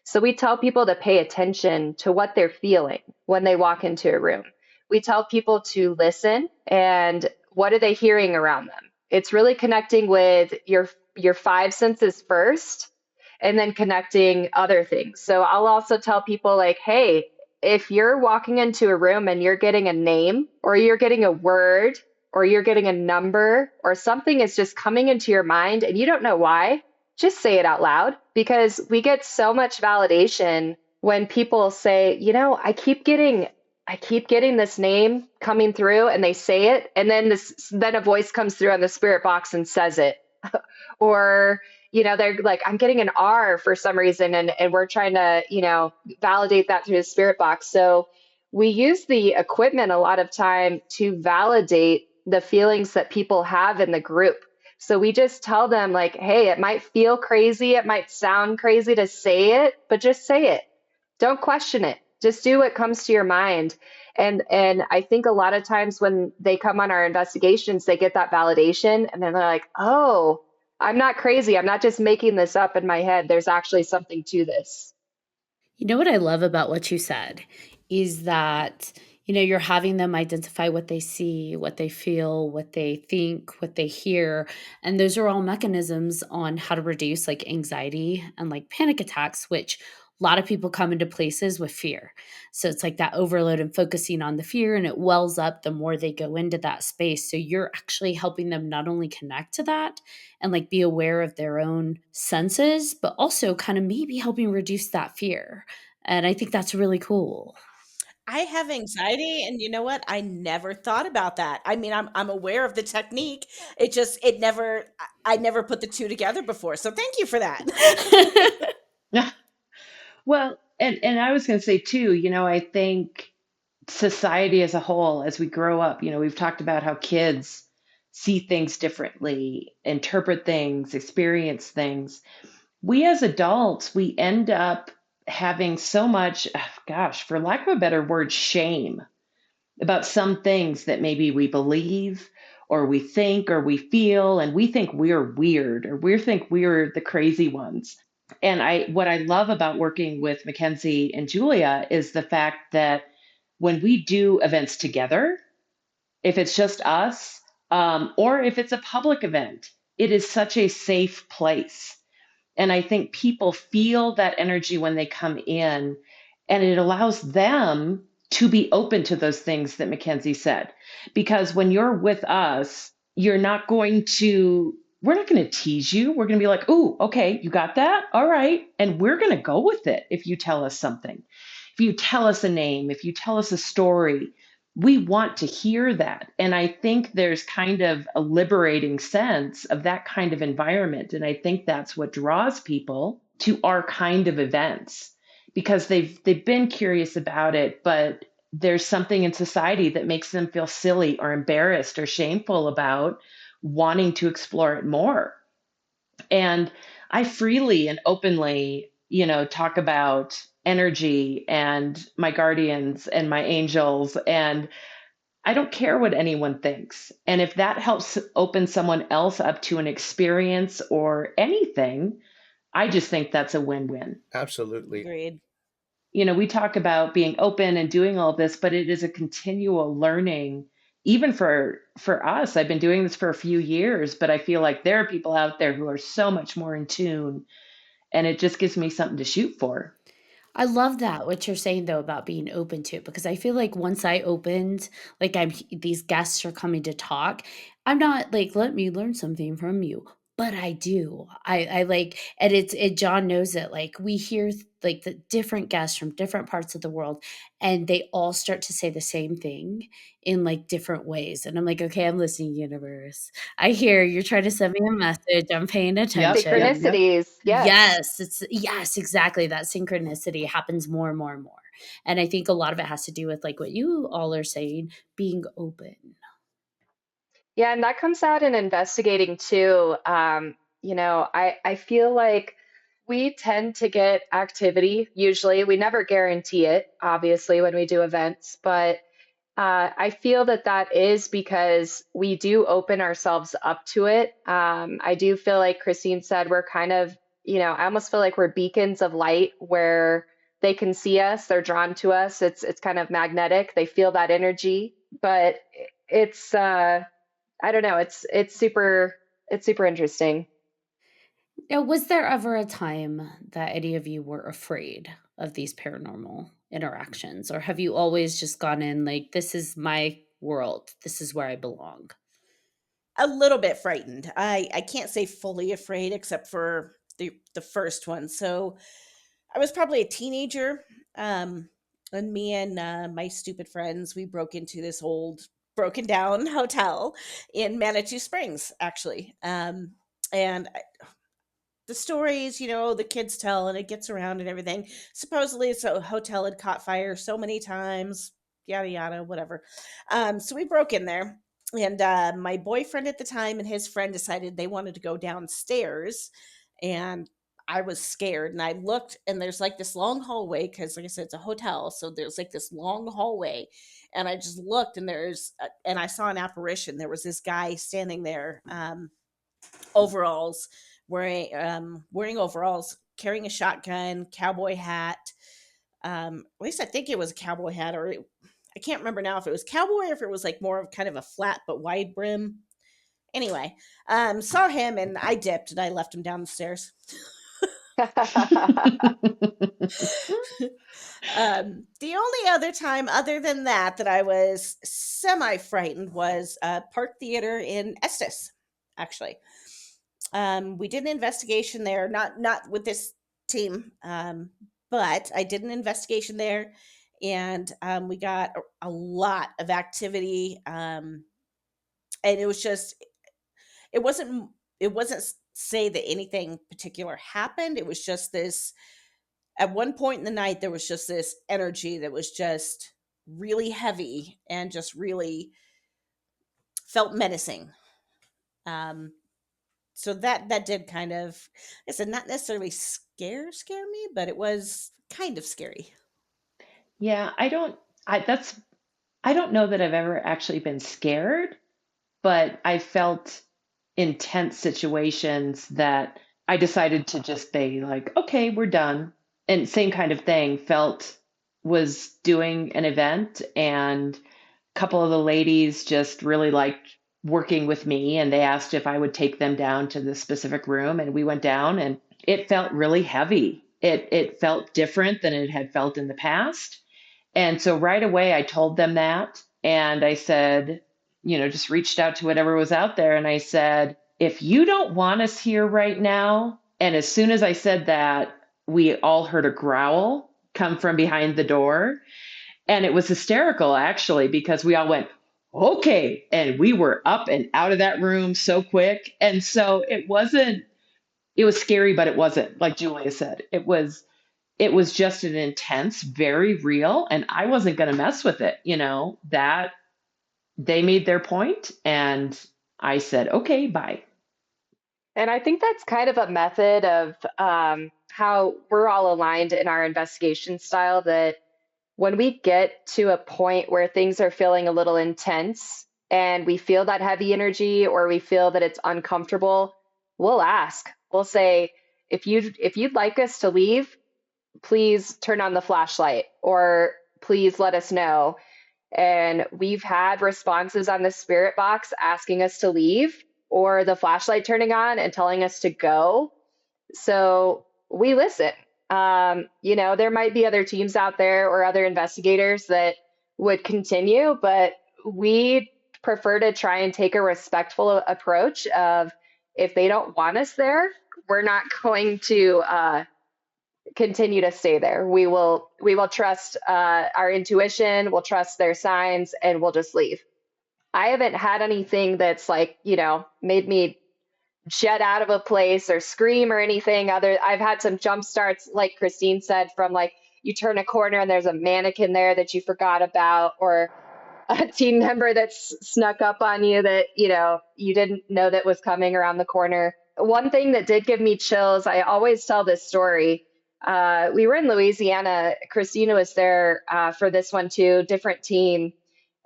So we tell people to pay attention to what they're feeling when they walk into a room. We tell people to listen, and what are they hearing around them? It's really connecting with your five senses first, and then connecting other things. So I'll also tell people, like, hey, if you're walking into a room and you're getting a name, or you're getting a word, or you're getting a number, or something is just coming into your mind and you don't know why, just say it out loud, because we get so much validation when people say, I keep getting this name coming through, and they say it, and then a voice comes through on the spirit box and says it. Or they're like, I'm getting an R for some reason, and we're trying to validate that through the spirit box. So we use the equipment a lot of time to validate the feelings that people have in the group. So we just tell them, like, hey, it might feel crazy, it might sound crazy to say it, but just say it. Don't question it. Just do what comes to your mind. And I think a lot of times when they come on our investigations, they get that validation, and then they're like, oh, I'm not crazy. I'm not just making this up in my head. There's actually something to this. You know what I love about what you said is that, you're having them identify what they see, what they feel, what they think, what they hear. And those are all mechanisms on how to reduce like anxiety and like panic attacks, which a lot of people come into places with fear. So it's like that overload and focusing on the fear, and it wells up the more they go into that space. So you're actually helping them not only connect to that and like be aware of their own senses, but also kind of maybe helping reduce that fear. And I think that's really cool. I have anxiety, and you know what? I never thought about that. I mean, I'm aware of the technique. I never put the two together before. So thank you for that. Well, and I was going to say too, I think society as a whole, as we grow up, we've talked about how kids see things differently, interpret things, experience things. We as adults, we end up having so much, gosh, for lack of a better word, shame about some things that maybe we believe or we think or we feel, and we think we're weird or we think we're the crazy ones. And what I love about working with Mackenzie and Julia is the fact that when we do events together, if it's just us, or if it's a public event, it is such a safe place. And I think people feel that energy when they come in, and it allows them to be open to those things that Mackenzie said. Because when you're with us, we're not going to tease you. We're going to be like, "Ooh, okay, you got that? All right." And we're going to go with it if you tell us something. If you tell us a name, if you tell us a story, we want to hear that. And I think there's kind of a liberating sense of that kind of environment. And I think that's what draws people to our kind of events, because they've been curious about it, but there's something in society that makes them feel silly or embarrassed or shameful about wanting to explore it more. And I freely and openly, talk about energy and my guardians and my angels, and I don't care what anyone thinks. And if that helps open someone else up to an experience or anything, I just think that's a win-win. Absolutely. Agreed. We talk about being open and doing all this, but it is a continual learning. Even for us, I've been doing this for a few years, but I feel like there are people out there who are so much more in tune, and it just gives me something to shoot for. I love that what you're saying though about being open to it, because I feel like once I opened, like these guests are coming to talk. I'm not like, let me learn something from you, but I do. I like, and John knows it. Like we hear like the different guests from different parts of the world, and they all start to say the same thing in like different ways. And I'm like, okay, I'm listening, universe. I hear you're trying to send me a message. I'm paying attention. Yep. Synchronicities. Yes. Yes, exactly. That synchronicity happens more and more and more. And I think a lot of it has to do with like what you all are saying, being open. Yeah, and that comes out in investigating too. I feel like we tend to get activity usually. We never guarantee it, obviously, when we do events, but I feel that that is because we do open ourselves up to it. I do feel like Christine said we're kind of, I almost feel like we're beacons of light where they can see us, they're drawn to us. It's kind of magnetic. They feel that energy, but it's I don't know. It's super interesting. Now, was there ever a time that any of you were afraid of these paranormal interactions? Or have you always just gone in like, this is my world, this is where I belong? A little bit frightened. I can't say fully afraid except for the first one. So I was probably a teenager, and me and my stupid friends, we broke into this old broken down hotel in Manitou Springs, actually. And the stories, the kids tell, and it gets around and everything. Supposedly, it's a hotel had caught fire so many times, yada yada, whatever. So we broke in there, and my boyfriend at the time and his friend decided they wanted to go downstairs, and I was scared, and I looked, and there's like this long hallway because, like I said, it's a hotel, so there's like this long hallway, and I just looked, and and I saw an apparition. There was this guy standing there. Overalls, wearing overalls, carrying a shotgun, cowboy hat. At least I think it was a cowboy hat, I can't remember now if it was cowboy or if it was like more of kind of a flat but wide brim. Anyway, saw him and I dipped and I left him down the stairs. The only other time other than that I was semi-frightened was Park Theater in Estes, actually. We did an investigation there, not with this team, but I did an investigation there, and we got a lot of activity, and it was just it wasn't it wasn't say that anything particular happened. It was just this, at one point in the night there was just this energy that was just really heavy and just really felt menacing. Um, so that did kind of, I said, not necessarily scare me, but it was kind of scary. Yeah, I don't know that I've ever actually been scared, but I felt intense situations that I decided to just be like, okay, we're done. And same kind of thing, felt was doing an event, and a couple of the ladies just really liked working with me, and they asked if I would take them down to the specific room, and we went down, and it felt really heavy. It felt different than it had felt in the past. And so right away I told them that, and I said, just reached out to whatever was out there, and I said, if you don't want us here right now. And as soon as I said that, we all heard a growl come from behind the door. And it was hysterical, actually, because we all went, okay. And we were up and out of that room so quick. And so it was scary, but it wasn't, like Julia said. It was just an intense, very real, and I wasn't going to mess with it. That they made their point, and I said, okay, bye. And I think that's kind of a method of how we're all aligned in our investigation style, that when we get to a point where things are feeling a little intense and we feel that heavy energy or we feel that it's uncomfortable, we'll ask. We'll say, if you'd like us to leave, please turn on the flashlight or please let us know. And we've had responses on the spirit box asking us to leave or the flashlight turning on and telling us to go. So we listen. There might be other teams out there or other investigators that would continue, but we prefer to try and take a respectful approach of, if they don't want us there, we're not going to continue to stay there. We will trust our intuition, we'll trust their signs, and we'll just leave. I haven't had anything that's like, made me jet out of a place or scream or anything other. I've had some jump starts, like Christine said, from like you turn a corner and there's a mannequin there that you forgot about, or a team member that's snuck up on you that you didn't know that was coming around the corner. One thing that did give me chills, I always tell this story. We were in Louisiana. Christina was there for this one too, different team.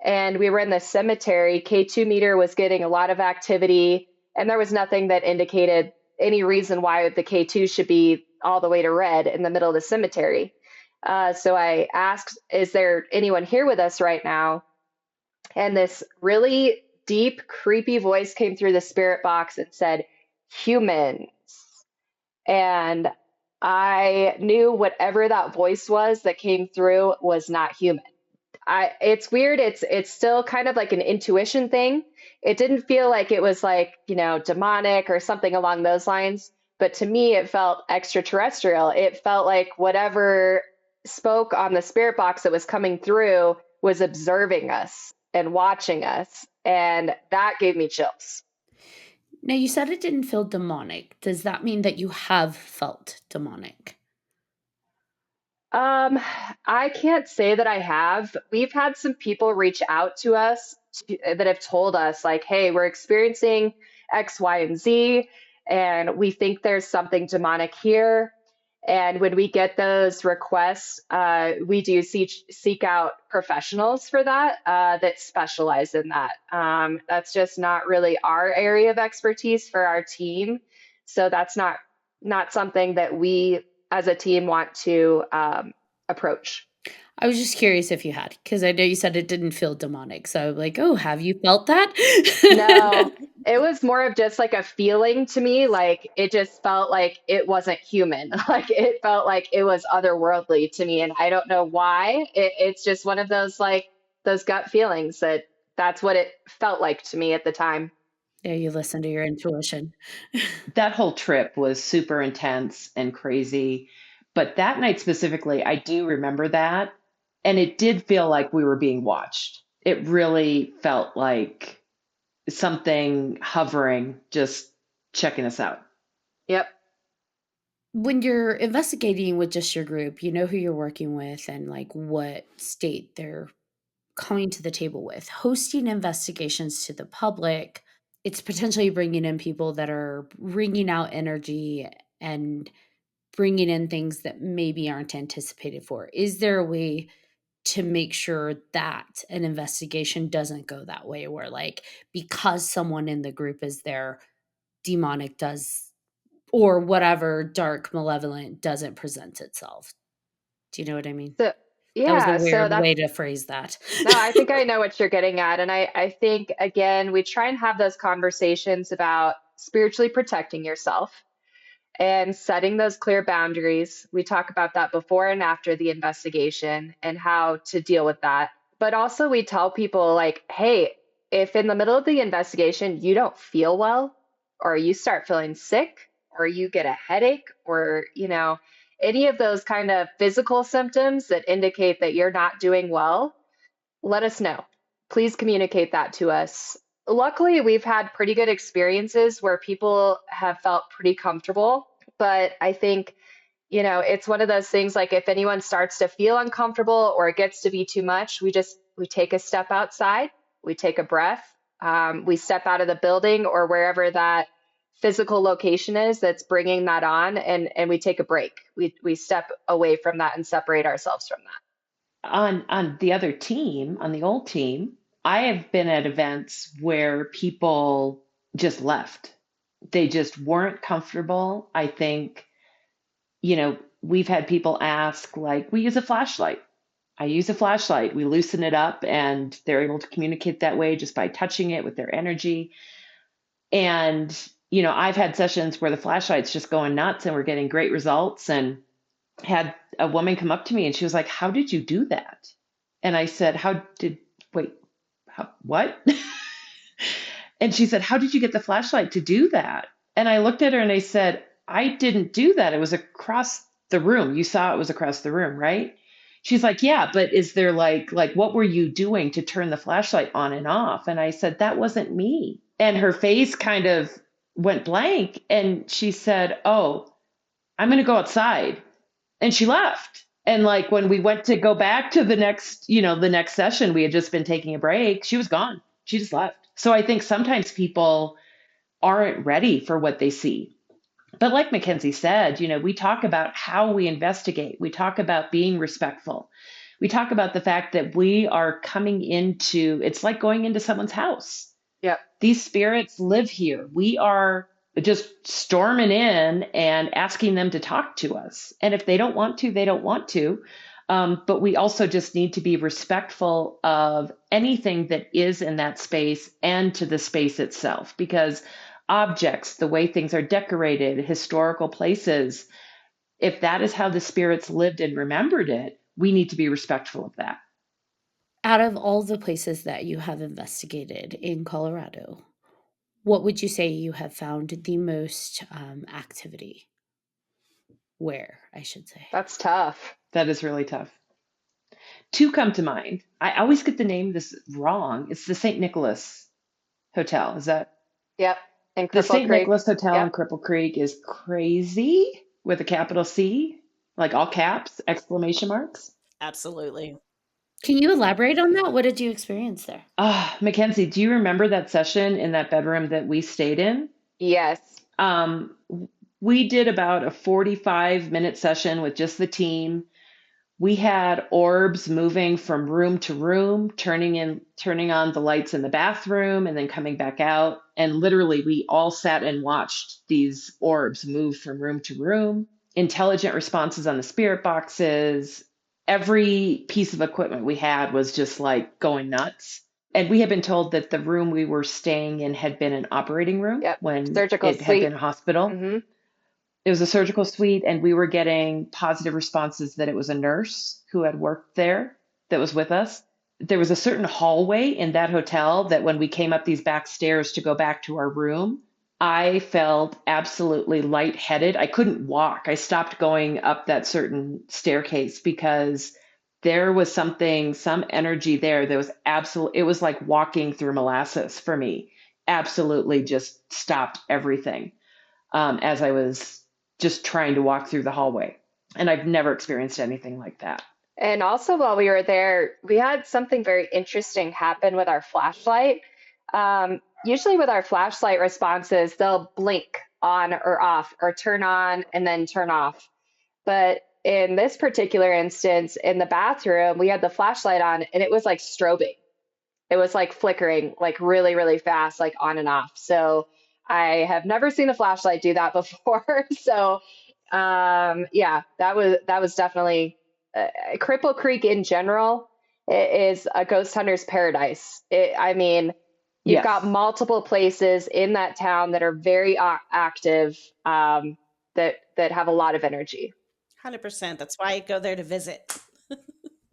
And we were in the cemetery. K2 meter was getting a lot of activity, and there was nothing that indicated any reason why the K2 should be all the way to red in the middle of the cemetery. So I asked, is there anyone here with us right now? And this really deep, creepy voice came through the spirit box and said, humans. And I knew whatever that voice was that came through was not human. It's weird. It's still kind of like an intuition thing. It didn't feel like it was like, demonic or something along those lines. But to me, it felt extraterrestrial. It felt like whatever spoke on the spirit box that was coming through was observing us and watching us. And that gave me chills. Now, you said it didn't feel demonic. Does that mean that you have felt demonic? I can't say that I have. We've had some people reach out to us that have told us, like, hey, we're experiencing X, Y, and Z, and we think there's something demonic here. And when we get those requests, we do seek out professionals for that that specialize in that. That's just not really our area of expertise for our team. So that's not something that we as a team want to approach. I was just curious if you had, because I know you said it didn't feel demonic. So I'm like, oh, have you felt that? No, It was more of just like a feeling to me. Like it just felt like it wasn't human. Like it felt like it was otherworldly to me. And I don't know why. It's just one of those like those gut feelings that that's what it felt like to me at the time. Yeah, you listen to your intuition. That whole trip was super intense and crazy. But that night specifically, I do remember that. And it did feel like we were being watched. It really felt like something hovering, just checking us out. Yep. When you're investigating with just your group, you know who you're working with and like what state they're coming to the table with. Hosting investigations to the public, it's potentially bringing in people that are bringing out energy and bringing in things that maybe aren't anticipated for. Is there a way to make sure that an investigation doesn't go that way where like because someone in the group is there, demonic does or whatever dark malevolent doesn't present itself? Do you know what I mean? So That was a yeah, so weird that's way to phrase that. no, I think I know what you're getting at. And I think again, we try and have those conversations about spiritually protecting yourself and setting those clear boundaries. We talk about that before and after the investigation and how to deal with that. But also, we tell people, like, hey, if in the middle of the investigation you don't feel well, or you start feeling sick, or you get a headache, or, any of those kind of physical symptoms that indicate that you're not doing well, let us know. Please communicate that to us. Luckily, we've had pretty good experiences where people have felt pretty comfortable, but I think, it's one of those things like if anyone starts to feel uncomfortable or it gets to be too much, we take a step outside, we take a breath, we step out of the building or wherever that physical location is that's bringing that on, and we take a break. We step away from that and separate ourselves from that. On the other team, on the old team, I have been at events where people just left. They just weren't comfortable. I think, we've had people ask, like, we use a flashlight. I use a flashlight. We loosen it up and they're able to communicate that way just by touching it with their energy. And, I've had sessions where the flashlight's just going nuts and we're getting great results, and had a woman come up to me and she was like, "How did you do that?" And I said, what?" And she said, "How did you get the flashlight to do that?" And I looked at her and I said, "I didn't do that. It was across the room. You saw it was across the room, right?" She's like, "Yeah, but is there like what were you doing to turn the flashlight on and off?" And I said, "That wasn't me." And her face kind of went blank and she said, "Oh, I'm going to go outside." And she left. And like when we went to go back to the next session, we had just been taking a break. She was gone. She just left. So I think sometimes people aren't ready for what they see. But like MacKenzie said, we talk about how we investigate. We talk about being respectful. We talk about the fact that we are coming into, it's like going into someone's house. Yep. These spirits live here. We are just storming in and asking them to talk to us. And if they don't want to, they don't want to. But we also just need to be respectful of anything that is in that space and to the space itself, because objects, the way things are decorated, historical places, if that is how the spirits lived and remembered it, we need to be respectful of that. Out of all the places that you have investigated in Colorado, what would you say you have found the most activity? Where, I should say. That's tough. That is really tough. Two come to mind. I always get the name this wrong. It's the St. Nicholas Hotel. Is that? Yep. And The Cripple St. Creek. Nicholas Hotel in Yep. Cripple Creek is crazy with a capital C, like all caps, exclamation marks. Absolutely. Can you elaborate on that? What did you experience there? MacKenzie, do you remember that session in that bedroom that we stayed in? Yes. We did about a 45-minute session with just the team. We had orbs moving from room to room, turning on the lights in the bathroom and then coming back out. And literally, we all sat and watched these orbs move from room to room. Intelligent responses on the spirit boxes. Every piece of equipment we had was just like going nuts. And we had been told that the room we were staying in had been an operating room Yep. when Surgical it had been suite. a hospital. Hmm. It was a surgical suite, and we were getting positive responses that it was a nurse who had worked there that was with us. There was a certain hallway in that hotel that when we came up these back stairs to go back to our room, I felt absolutely lightheaded. I couldn't walk. I stopped going up that certain staircase because there was something, some energy there that was absolutely, it was like walking through molasses for me. Absolutely just stopped everything as I was just trying to walk through the hallway. And I've never experienced anything like that. And also, while we were there, we had something very interesting happen with our flashlight. Usually, with our flashlight responses, they'll blink on or off, or turn on and then turn off. But in this particular instance, in the bathroom, we had the flashlight on and it was like strobing. It was like flickering, like really, really fast, like on and off. So I have never seen a flashlight do that before. So yeah, that was definitely Cripple Creek in general is a ghost hunter's paradise. I mean, you've got Yes. multiple places in that town that are very active, that have a lot of energy. 100%. That's why I go there to visit.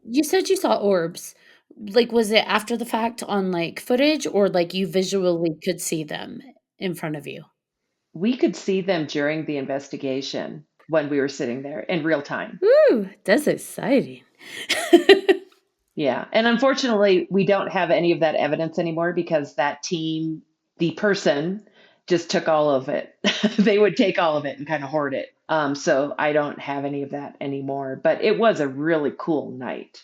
You said you saw orbs. Like, was it after the fact on, like, footage or, like, you visually could see them in front of you? We could see them during the investigation when we were sitting there in real time. Ooh, that's exciting. Yeah. And unfortunately, we don't have any of that evidence anymore because that team, the person, just took all of it. They would take all of it and kind of hoard it. So I don't have any of that anymore. But it was a really cool night.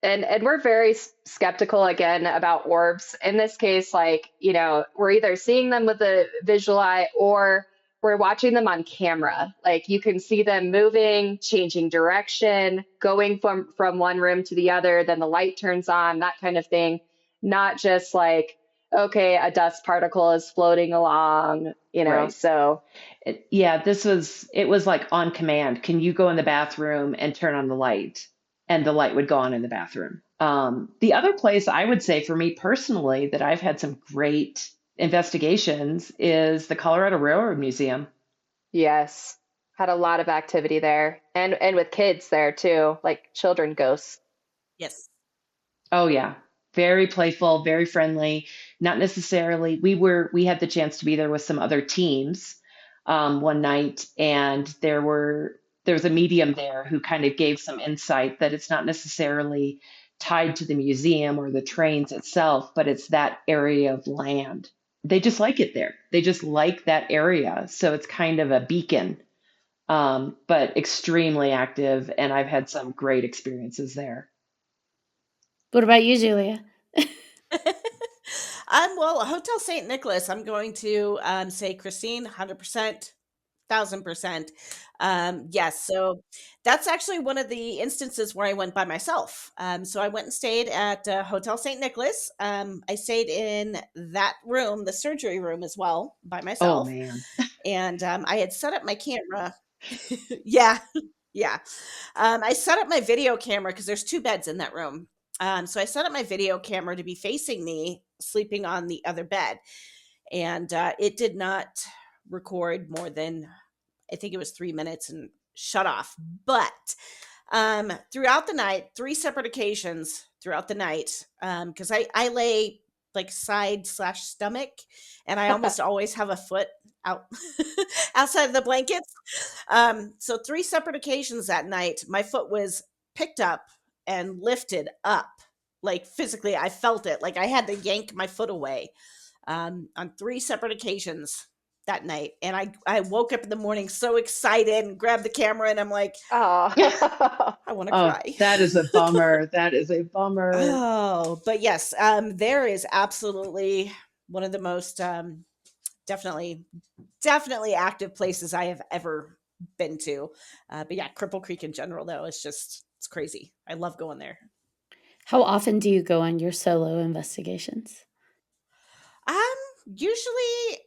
And we're very skeptical again about orbs. In this case, like, we're either seeing them with the visual eye or we're watching them on camera. Like you can see them moving, changing direction, going from one room to the other, then the light turns on, that kind of thing. Not just like, okay, a dust particle is floating along, Right. so Yeah, it was like on command. Can you go in the bathroom and turn on the light? And the light would go on in the bathroom. The other place I would say for me personally that I've had some great investigations is the Colorado Railroad Museum. yes. Had a lot of activity there. And with kids there too, like children ghosts. Yes. Oh yeah. Very playful, very friendly. Not necessarily we had the chance to be there with some other teams one night, and there was a medium there who kind of gave some insight that it's not necessarily tied to the museum or the trains itself, but it's that area of land. They just like it there. They just like that area. So it's kind of a beacon, but extremely active, and I've had some great experiences there. What about you, Julia? Well, Hotel St. Nicholas, I'm going to say Christine, 100%, 1000%. Yes, so that's actually one of the instances where I went by myself. So I went and stayed at Hotel St. Nicholas. I stayed in that room, the surgery room, as well, by Oh myself. man. And I had set up my camera. Yeah, yeah. I set up my video camera because there's two beds in that room. So I set up my video camera to be facing me, sleeping on the other bed, and it did not record more than, I think it was 3 minutes, and shut off. But throughout the night, three separate occasions throughout the night, because I lay like side slash stomach, and I almost always have a foot out outside of the blankets. So three separate occasions that night, my foot was picked up and lifted up. Like physically, I felt it. Like I had to yank my foot away on three separate occasions that night. And I woke up in the morning so excited and grabbed the camera, and I'm like, Oh. I want to Oh, cry. that is a bummer. That is a bummer. Oh, but yes, there is absolutely one of the most definitely definitely active places I have ever been to. But yeah, Cripple Creek in general, though, it's crazy. I love going there. How often do you go on your solo investigations? Um, Usually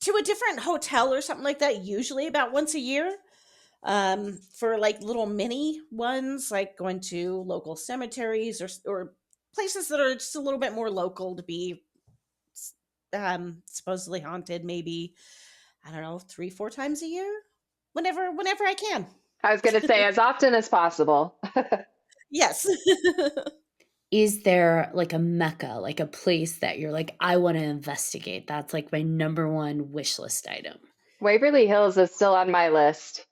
to a different hotel or something like that. Usually about once a year. For like little mini ones, like going to local cemeteries or places that are just a little bit more local to be supposedly haunted, maybe, I don't know, 3-4 times a year, whenever I can. I was going to say as often as possible. Yes. Is there like a mecca, like a place that you're like, I want to investigate? That's like my number one wish list item. Waverly Hills is still on my list.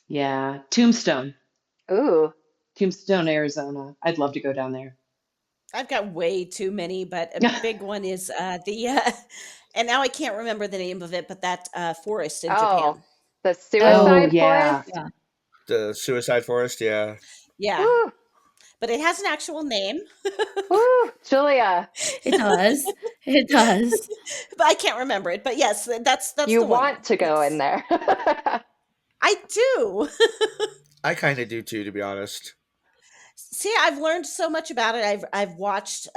Yeah. Tombstone, Ooh, Arizona. I'd love to go down there. I've got way too many, but a big one is the and now I can't remember the name of it, but that forest in oh, Japan. the Oh, suicide yeah. forest. Yeah. The Suicide Forest, yeah. Yeah, Woo, but it has an actual name, woo, Julia, It does. It does. but I can't remember it. But yes, that's you the one. want to go in Yes, there. I do. I kind of do too, to be honest. See, I've learned so much about it. I've watched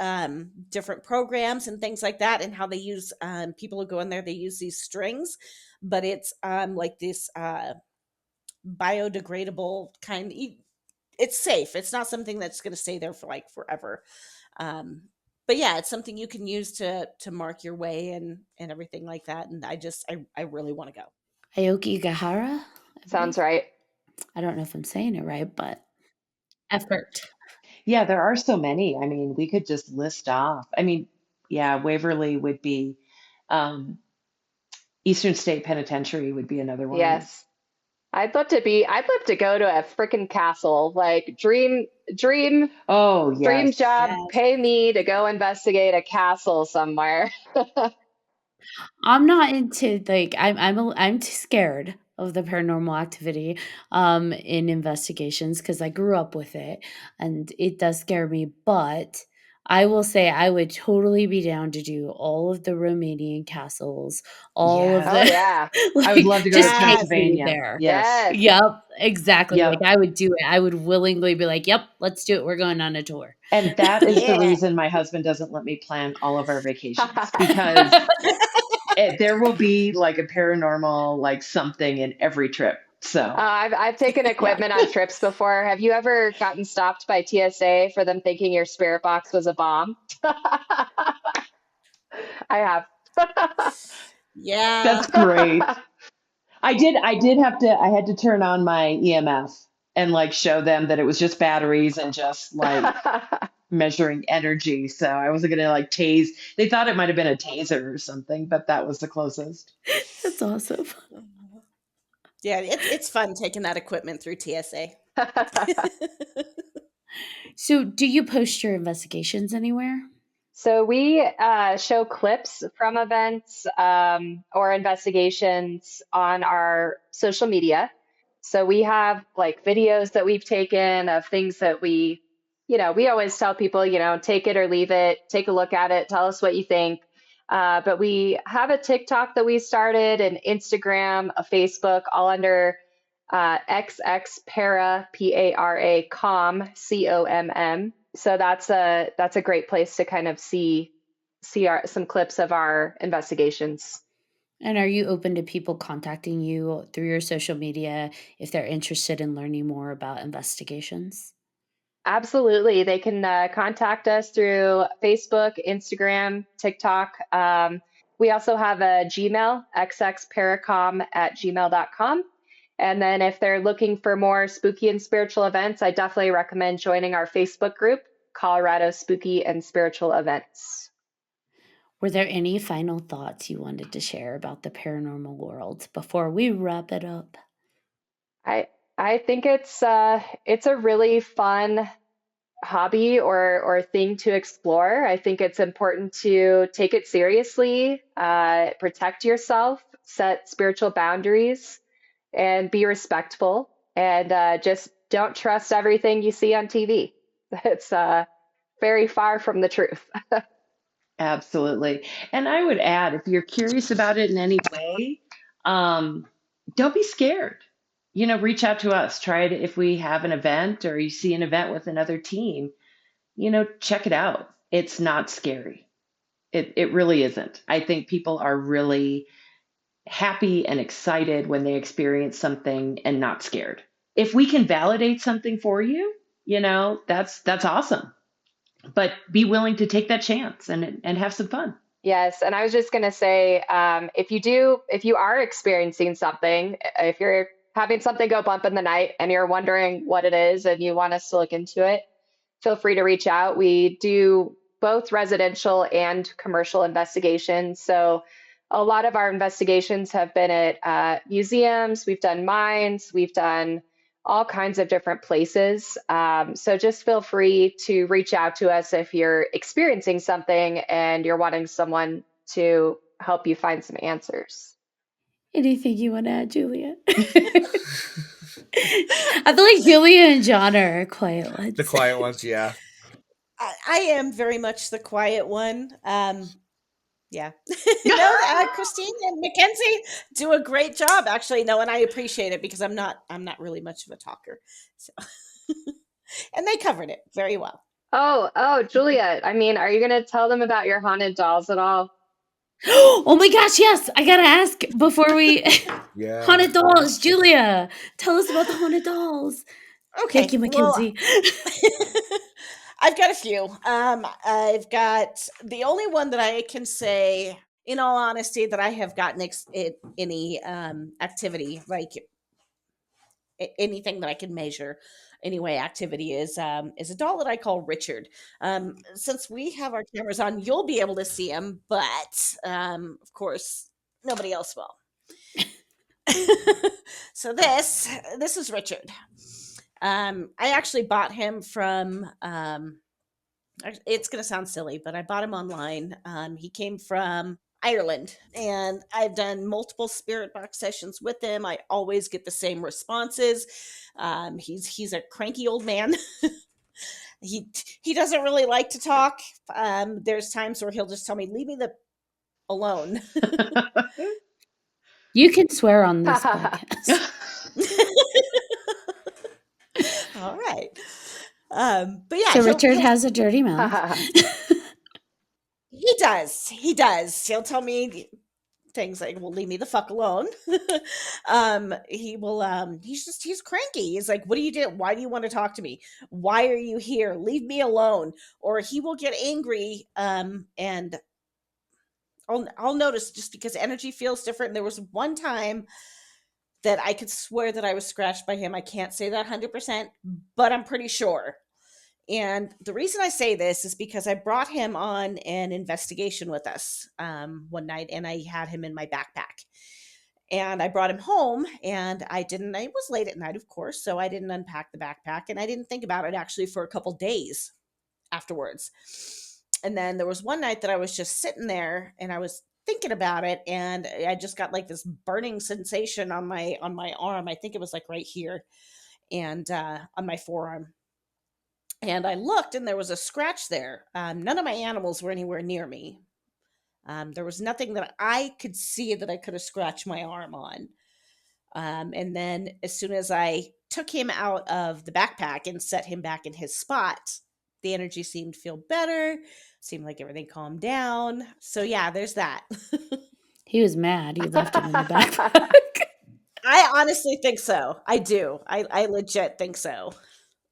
different programs and things like that, and how they use people who go in there. They use these strings, but it's like this biodegradable kind. It's safe. It's not something that's going to stay there for like forever. Um, but yeah, it's something you can use to mark your way and everything like that. And I really want to go. Aoki Gahara, I Sounds believe. right. I don't know if I'm saying it right, but effort. Yeah, there are so many. I mean, we could just list off. I mean, yeah, Waverly would be, um, Eastern State Penitentiary would be another one. Yes. I'd love to go to a freaking castle. Like Oh, dream yes. job, Yes. pay me to go investigate a castle somewhere. I'm not into like I'm too scared of the paranormal activity in investigations because I grew up with it and it does scare me, but I will say I would totally be down to do all of the Romanian castles, all of Oh the Yes. yeah. I would like love to go to just take Yes. me Pennsylvania. there. Yes. Yes. Yep, exactly. Like Yep. I would do it. I would willingly be like, "Yep, let's do it. We're going on a tour." And that is the Yeah. reason my husband doesn't let me plan all of our vacations because there will be like a paranormal, like something in every trip. So, I've taken yeah. equipment on trips before. Have you ever gotten stopped by TSA for them thinking your spirit box was a bomb? I have. Yeah. That's great. I had to turn on my EMF and like show them that it was just batteries and just like measuring energy. So I wasn't going to like tase. They thought it might have been a taser or something, but that was the closest. That's awesome. Yeah, it's fun taking that equipment through TSA. So, do you post your investigations anywhere? So we show clips from events or investigations on our social media. So we have like videos that we've taken of things that we always tell people, take it or leave it, take a look at it, tell us what you think. But we have a TikTok that we started, an Instagram, a Facebook, all under XX Para COMM. So that's a great place to kind of see some clips of our investigations. And are you open to people contacting you through your social media if they're interested in learning more about investigations? Absolutely. They can contact us through Facebook, Instagram, TikTok. We also have a Gmail, xxparacom@gmail.com. And then if they're looking for more spooky and spiritual events, I definitely recommend joining our Facebook group, Colorado Spooky and Spiritual Events. Were there any final thoughts you wanted to share about the paranormal world before we wrap it up? I I think it's a really fun hobby or thing to explore. I think it's important to take it seriously, protect yourself, set spiritual boundaries, and be respectful. And just don't trust everything you see on TV. It's very far from the truth. Absolutely. And I would add, if you're curious about it in any way, um, don't be scared. Reach out to us. Try it if we have an event or you see an event with another team, check it out. It's not scary. It really isn't. I think people are really happy and excited when they experience something and not scared. If we can validate something for you, that's awesome. but be willing to take that chance and have some fun. Yes, and I was just going to say, if you are experiencing something, if you're having something go bump in the night and you're wondering what it is and you want us to look into it, feel free to reach out. We do both residential and commercial investigations. So a lot of our investigations have been at museums, we've done mines, we've done all kinds of different places. So just feel free to reach out to us if you're experiencing something and you're wanting someone to help you find some answers. Anything you want to add, Julia? I feel like Julia and John are quiet ones. The quiet ones, yeah. I am very much the quiet one. Yeah. Christine and MacKenzie do a great job, actually. No, and I appreciate it because I'm not really much of a talker. So and they covered it very well. Oh, Julia, I mean, are you going to tell them about your haunted dolls at all? Oh my gosh, yes. I gotta ask before we Yeah. haunted dolls. Julia, tell us about the haunted dolls. Okay. Thank you, MacKenzie. Well, I've got a few. I've got the only one that I can say, in all honesty, that I have gotten any activity, like anything that I can measure. Anyway, activity is a doll that I call Richard. Since we have our cameras on, you'll be able to see him, but of course, nobody else will. So this is Richard. I actually bought him from. It's going to sound silly, but I bought him online. He came from Ireland, and I've done multiple spirit box sessions with him. I always get the same responses. He's a cranky old man. He doesn't really like to talk. There's times where he'll just tell me, "Leave me alone." You can swear on this podcast. All right. But yeah, so Richard has a dirty mouth. He does. He'll tell me things like, "Well, leave me the fuck alone." He will. He's cranky. He's like, "What do you do? Why do you want to talk to me? Why are you here? Leave me alone." Or he will get angry. And I'll notice just because energy feels different. There was one time that I could swear that I was scratched by him. I can't say that 100%, but I'm pretty sure. And the reason I say this is because I brought him on an investigation with us one night, and I had him in my backpack. And I brought him home, and I was late at night, of course, so I didn't unpack the backpack, and I didn't think about it actually for a couple days afterwards. And then there was one night that I was just sitting there, and I was thinking about it, and I just got like this burning sensation on my arm. I think it was like right here, and on my forearm. And I looked, and there was a scratch there. None of my animals were anywhere near me. There was nothing that I could see that I could have scratched my arm on. And then as soon as I took him out of the backpack and set him back in his spot, the energy seemed to feel better. Seemed like everything calmed down. So yeah, there's that. He was mad. You left him in the backpack. I honestly think so. I do. I legit think so.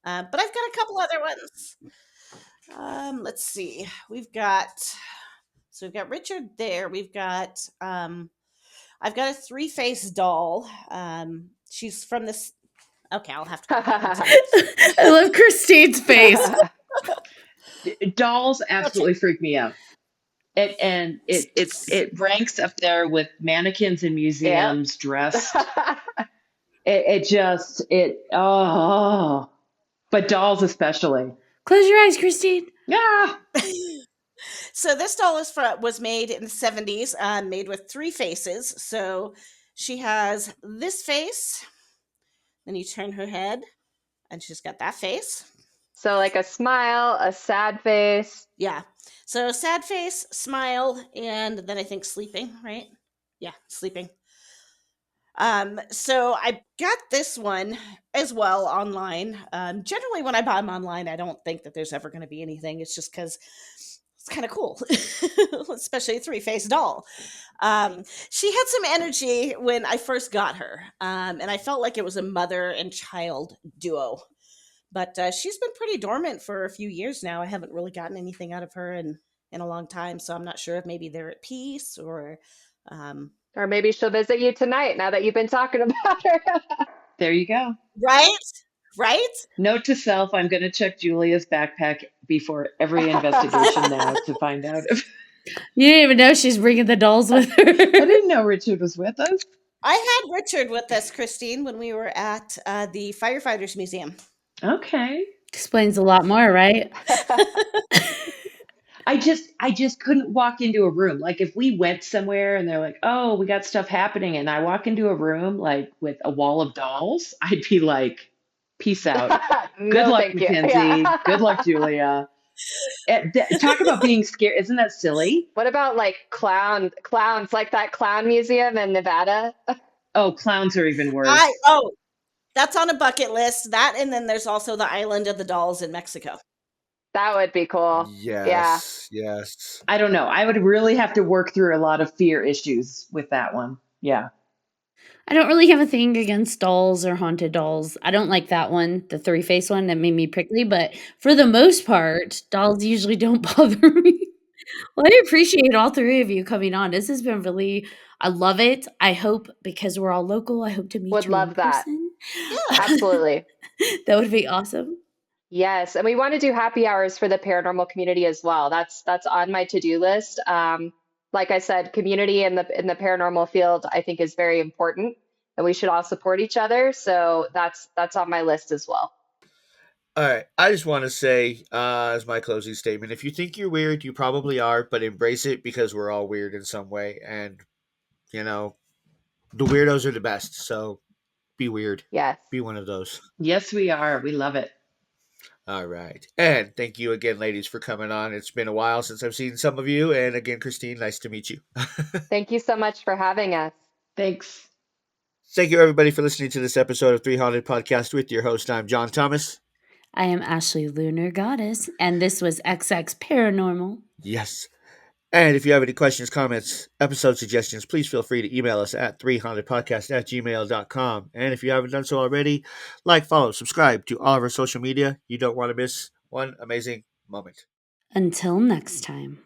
But I've got a couple other ones. Let's see. We've got Richard there. We've got I've got a 3-face doll. She's from this. Okay, I'll have to. I love Christine's face. Dolls absolutely freak me out. It ranks up there with mannequins in museums dressed. But dolls especially. Close your eyes, Christine. Yeah. So this doll was made in the 70s, made with 3 faces. So she has this face, then you turn her head, and she's got that face. So like a smile, a sad face. Yeah. So sad face, smile, and then I think sleeping, right? Yeah, sleeping. So I got this one as well online. Generally when I buy them online, I don't think that there's ever going to be anything. It's just because it's kind of cool, especially a 3-face doll. She had some energy when I first got her. And I felt like it was a mother and child duo But she's been pretty dormant for a few years now. I haven't really gotten anything out of her in a long time, so I'm not sure if maybe they're at peace um, Or maybe she'll visit you tonight now that you've been talking about her. There you go. right, right. Note to self, I'm going to check Julia's backpack before every investigation now to find out if You didn't even know she's bringing the dolls with her. I didn't know Richard was with us. I had Richard with us, Christine, when we were at the Firefighters Museum. Okay. Explains a lot more, right? I just couldn't walk into a room. Like if we went somewhere and they're like, "Oh, we got stuff happening," and I walk into a room like with a wall of dolls, I'd be like, "Peace out. Good No, luck, thank you. Mackenzie. Yeah. Good luck, Julia." Talk about being scared. Isn't that silly? What about like clowns, like that clown museum in Nevada? Oh, clowns are even worse. That's on a bucket list. That, and then there's also the Island of the Dolls in Mexico. That would be cool. Yeah. Yes. I don't know. I would really have to work through a lot of fear issues with that one. Yeah. I don't really have a thing against dolls or haunted dolls. I don't like that one, the three-face one that made me prickly, but for the most part, dolls usually don't bother me. Well, I appreciate all three of you coming on. This has been really, I love it. I hope, because we're all local, I hope to meet Would you in love that. person. Absolutely. That would be awesome. Yes, and we want to do happy hours for the paranormal community as well. That's on my to-do list. Like I said, community in the paranormal field, I think, is very important, and we should all support each other. So that's on my list as well. All right. I just want to say, as my closing statement, if you think you're weird, you probably are, but embrace it because we're all weird in some way. And, the weirdos are the best. So be weird. Yes. Be one of those. Yes, we are. We love it. All right. And thank you again, ladies, for coming on. It's been a while since I've seen some of you. And again, Christine, nice to meet you. Thank you so much for having us. Thanks. Thank you, everybody, for listening to this episode of 3Haunted Podcast with your host. I'm John Thomas. I am Ashley Lunar Goddess, and this was XX Paranormal. Yes. And if you have any questions, comments, episode suggestions, please feel free to email us at 300podcast@gmail.com. And if you haven't done so already, like, follow, subscribe to all of our social media. You don't want to miss one amazing moment. Until next time.